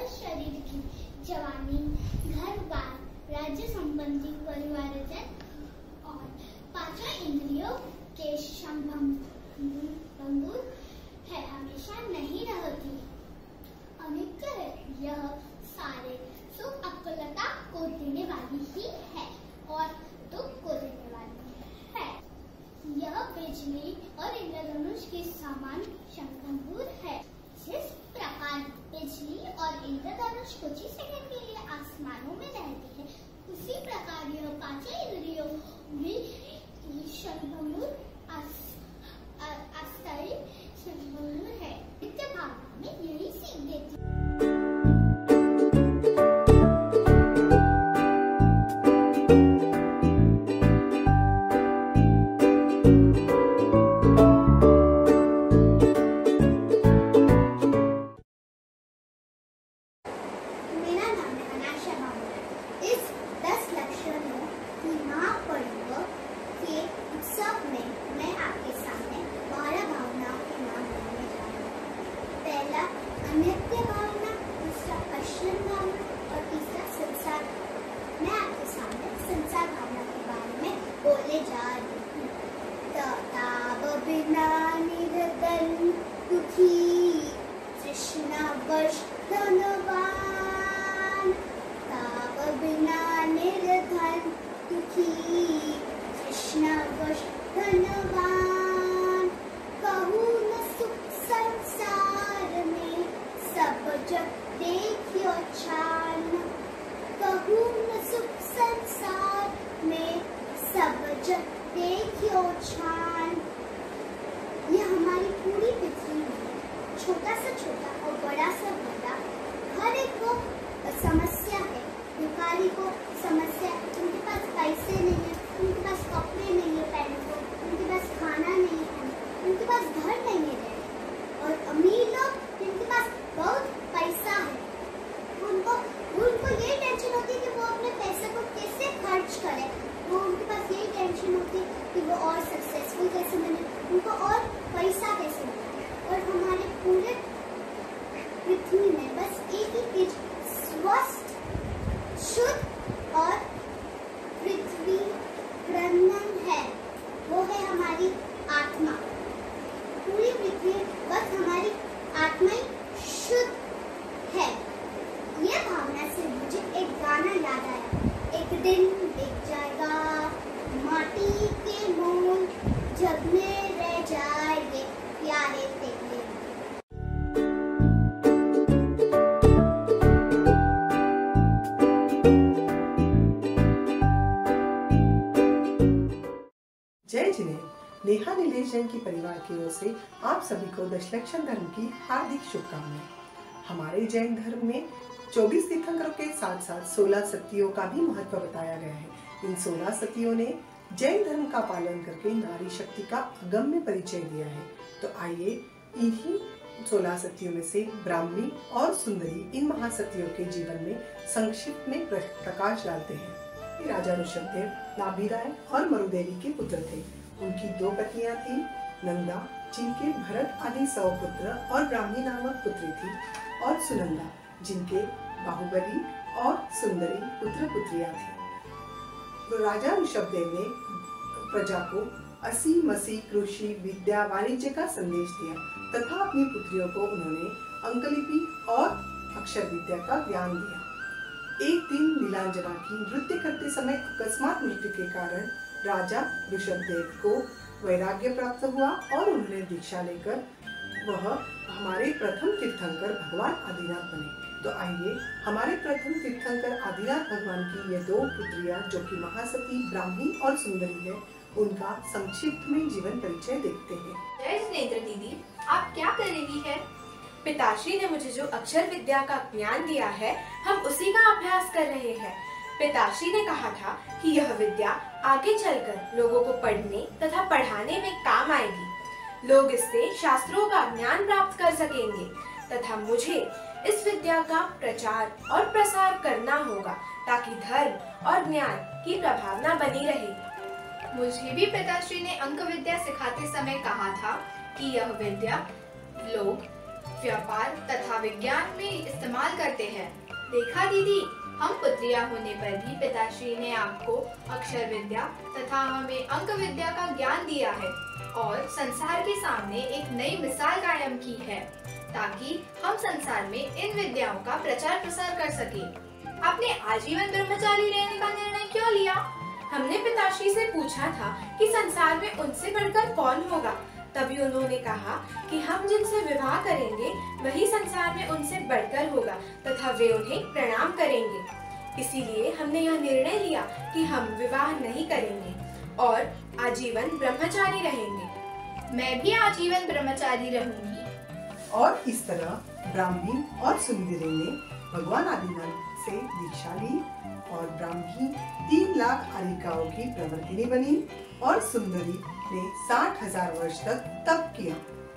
[SPEAKER 8] शरीर की जवानी, घर-बार, राज्य संबंधी परिवारजन और पांचों इंद्रियों के संबंध है, हमेशा नहीं रहती। अनेक है, यह सारे सुख अकुलता को देने वाली ही है और दुख को देने वाली है। यह बिजली और इंद्रधनुष के समान शंखभूर है। जिस प्रकार बिजली और इंद्रधनुष कुछ ही सेकंड के लिए आसमानों में रहती है, उसी प्रकार यह पांचों इंद्रियों भी शंखभूर अस्थायी शंखभूर है। नित्य भावना में यही सीख देती है। नित्य भावना, दूसरा पश्चिम भावना और तीसरा संसार। मैं आपके सामने संसार भावना के बारे में बोलने जा रही हूँ। ताब बिना निरतन दुखी, तृष्णा वश धनवान। ताब बिना निर्धन दुखी, तृष्णा वश धनवान। कहूँ न सुख संसार में, सब जग देखियो छान। कहूँ न सुख संसार में, सब जग देखियो छान। ये हमारी पूरी पृथ्वी में छोटा सा छोटा और बड़ा सा बड़ा हर एक को समस्या है। भिखारी को समस्या, उनके पास पैसे नहीं है, उनके पास कपड़े नहीं है पहनने को, उनके पास खाना नहीं है, उनके पास घर नहीं है। और अमीर लोग जिनके पास बहुत पैसा है, उनको ये टेंशन होती है कि वो अपने पैसे को कैसे खर्च करे। वो उनके पास यही टेंशन होती है कि वो और सक्सेसफुल कैसे बने, उनको और पैसा कैसे मिले। और हमारे पूरे पृथ्वी में बस एक ही चीज स्वस्थ, शुद्ध और पृथ्वी प्रनन है, वो है हमारी आत्मा। पूरी पृथ्वी बस हमारी आत्मा ही शुद्ध है। ये भावना से मुझे एक गाना याद आया। एक दिन बिक जाएगा माटी के मोल, जग में रह जाएंगे प्यारे तेरे।
[SPEAKER 4] जय जिनेंद्र। नेहा नीलेश जैन की परिवार की ओर से आप सभी को दशलक्षण धर्म की हार्दिक शुभकामनाएं। हमारे जैन धर्म में 24 तीर्थंकरों के साथ साथ 16 सतियों का भी महत्व बताया गया है। इन 16 सतियों ने जैन धर्म का पालन करके नारी शक्ति का अगम्य परिचय दिया है। तो आइए इन्हीं 16 सतियों में से ब्राह्मी और सुंदरी, इन महासतियों के जीवन में संक्षिप्त में प्रकाश डालते हैं। राजा ऋषभदेव नाभिराय और मरुदेवी के पुत्र थे। उनकी 2 पत्नियां थी, नंदा जिनके भरत आदि 100 पुत्र और ब्राह्मी नामक पुत्री थी, और सुनंदा जिनके बाहुबली और सुंदरी पुत्र पुत्रियां थी। तो राजा ऋषभदेव ने प्रजा को असी मसी कृषि विद्या वाणिज्य का संदेश दिया तथा अपनी पुत्रियों को उन्होंने अंकलिपि और अक्षर विद्या का ज्ञान दिया। एक दिन नीलांजना की नृत्य करते समय अकस्मात मृत्यु के कारण राजा ऋषभदेव को वैराग्य प्राप्त हुआ और उन्होंने दीक्षा लेकर वह हमारे प्रथम तीर्थंकर भगवान आदिनाथ बने। तो आइए हमारे प्रथम तीर्थंकर आदिनाथ भगवान की ये दो पुत्रियां जो कि महासती, ब्राह्मी और सुंदरी है, उनका संक्षिप्त में जीवन परिचय देखते हैं।
[SPEAKER 5] जय जिनेंद्र दीदी, आप क्या कर रही है? पिताश्री ने मुझे जो अक्षर विद्या का ज्ञान दिया है, हम उसी का अभ्यास कर रहे हैं। पिताश्री ने कहा था कि यह विद्या आगे चलकर लोगों को पढ़ने तथा पढ़ाने में काम आएगी। लोग इससे शास्त्रों का ज्ञान प्राप्त कर सकेंगे तथा मुझे इस विद्या का प्रचार और प्रसार करना होगा ताकि धर्म और ज्ञान की प्रभावना बनी रहे।
[SPEAKER 13] मुझे भी पिताश्री ने अंक विद्या सिखाते समय कहा था कि यह विद्या लोग व्यापार तथा विज्ञान में इस्तेमाल करते हैं। देखा दीदी, हम पुत्रियां होने पर भी पिताश्री ने आपको अक्षर विद्या तथा हमें अंक विद्या का ज्ञान दिया है और संसार के सामने एक नई मिसाल कायम की है ताकि हम संसार में इन विद्याओं का प्रचार प्रसार कर सके।
[SPEAKER 5] आपने आजीवन ब्रह्मचारी रहने का निर्णय क्यों लिया? हमने पिताश्री से पूछा था कि संसार में उनसे बढ़कर कौन होगा। तभी उन्होंने कहा कि हम जिनसे विवाह करेंगे वही संसार में उनसे बढ़कर होगा तथा वे उन्हें प्रणाम करेंगे। इसीलिए हमने यह निर्णय लिया कि हम विवाह नहीं करेंगे और आजीवन ब्रह्मचारी रहेंगे।
[SPEAKER 13] मैं भी आजीवन ब्रह्मचारी रहूंगी।
[SPEAKER 4] और इस तरह ब्राह्मी और सुंदरी ने भगवान आदिनाथ से दीक्षा ली और ब्राह्मी 3 लाख आरिकाओं की प्रवर्तिनी बनी और सुंदरी ने 60,000 वर्ष तक तप किया।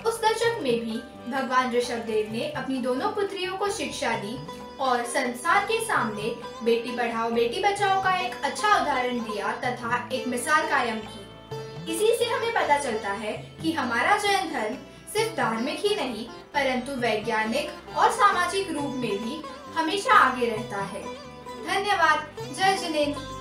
[SPEAKER 13] उस दशक में भी भगवान ऋषभदेव ने अपनी दोनों पुत्रियों को शिक्षा दी और संसार के सामने बेटी पढ़ाओ बेटी बचाओ का एक अच्छा उदाहरण दिया तथा एक मिसाल कायम की। इसी से हमें पता चलता है कि हमारा जैन धर्म सिर्फ धार्मिक ही नहीं परंतु वैज्ञानिक और सामाजिक रूप में भी हमेशा आगे रहता है। धन्यवाद। जय जिनेंद्र।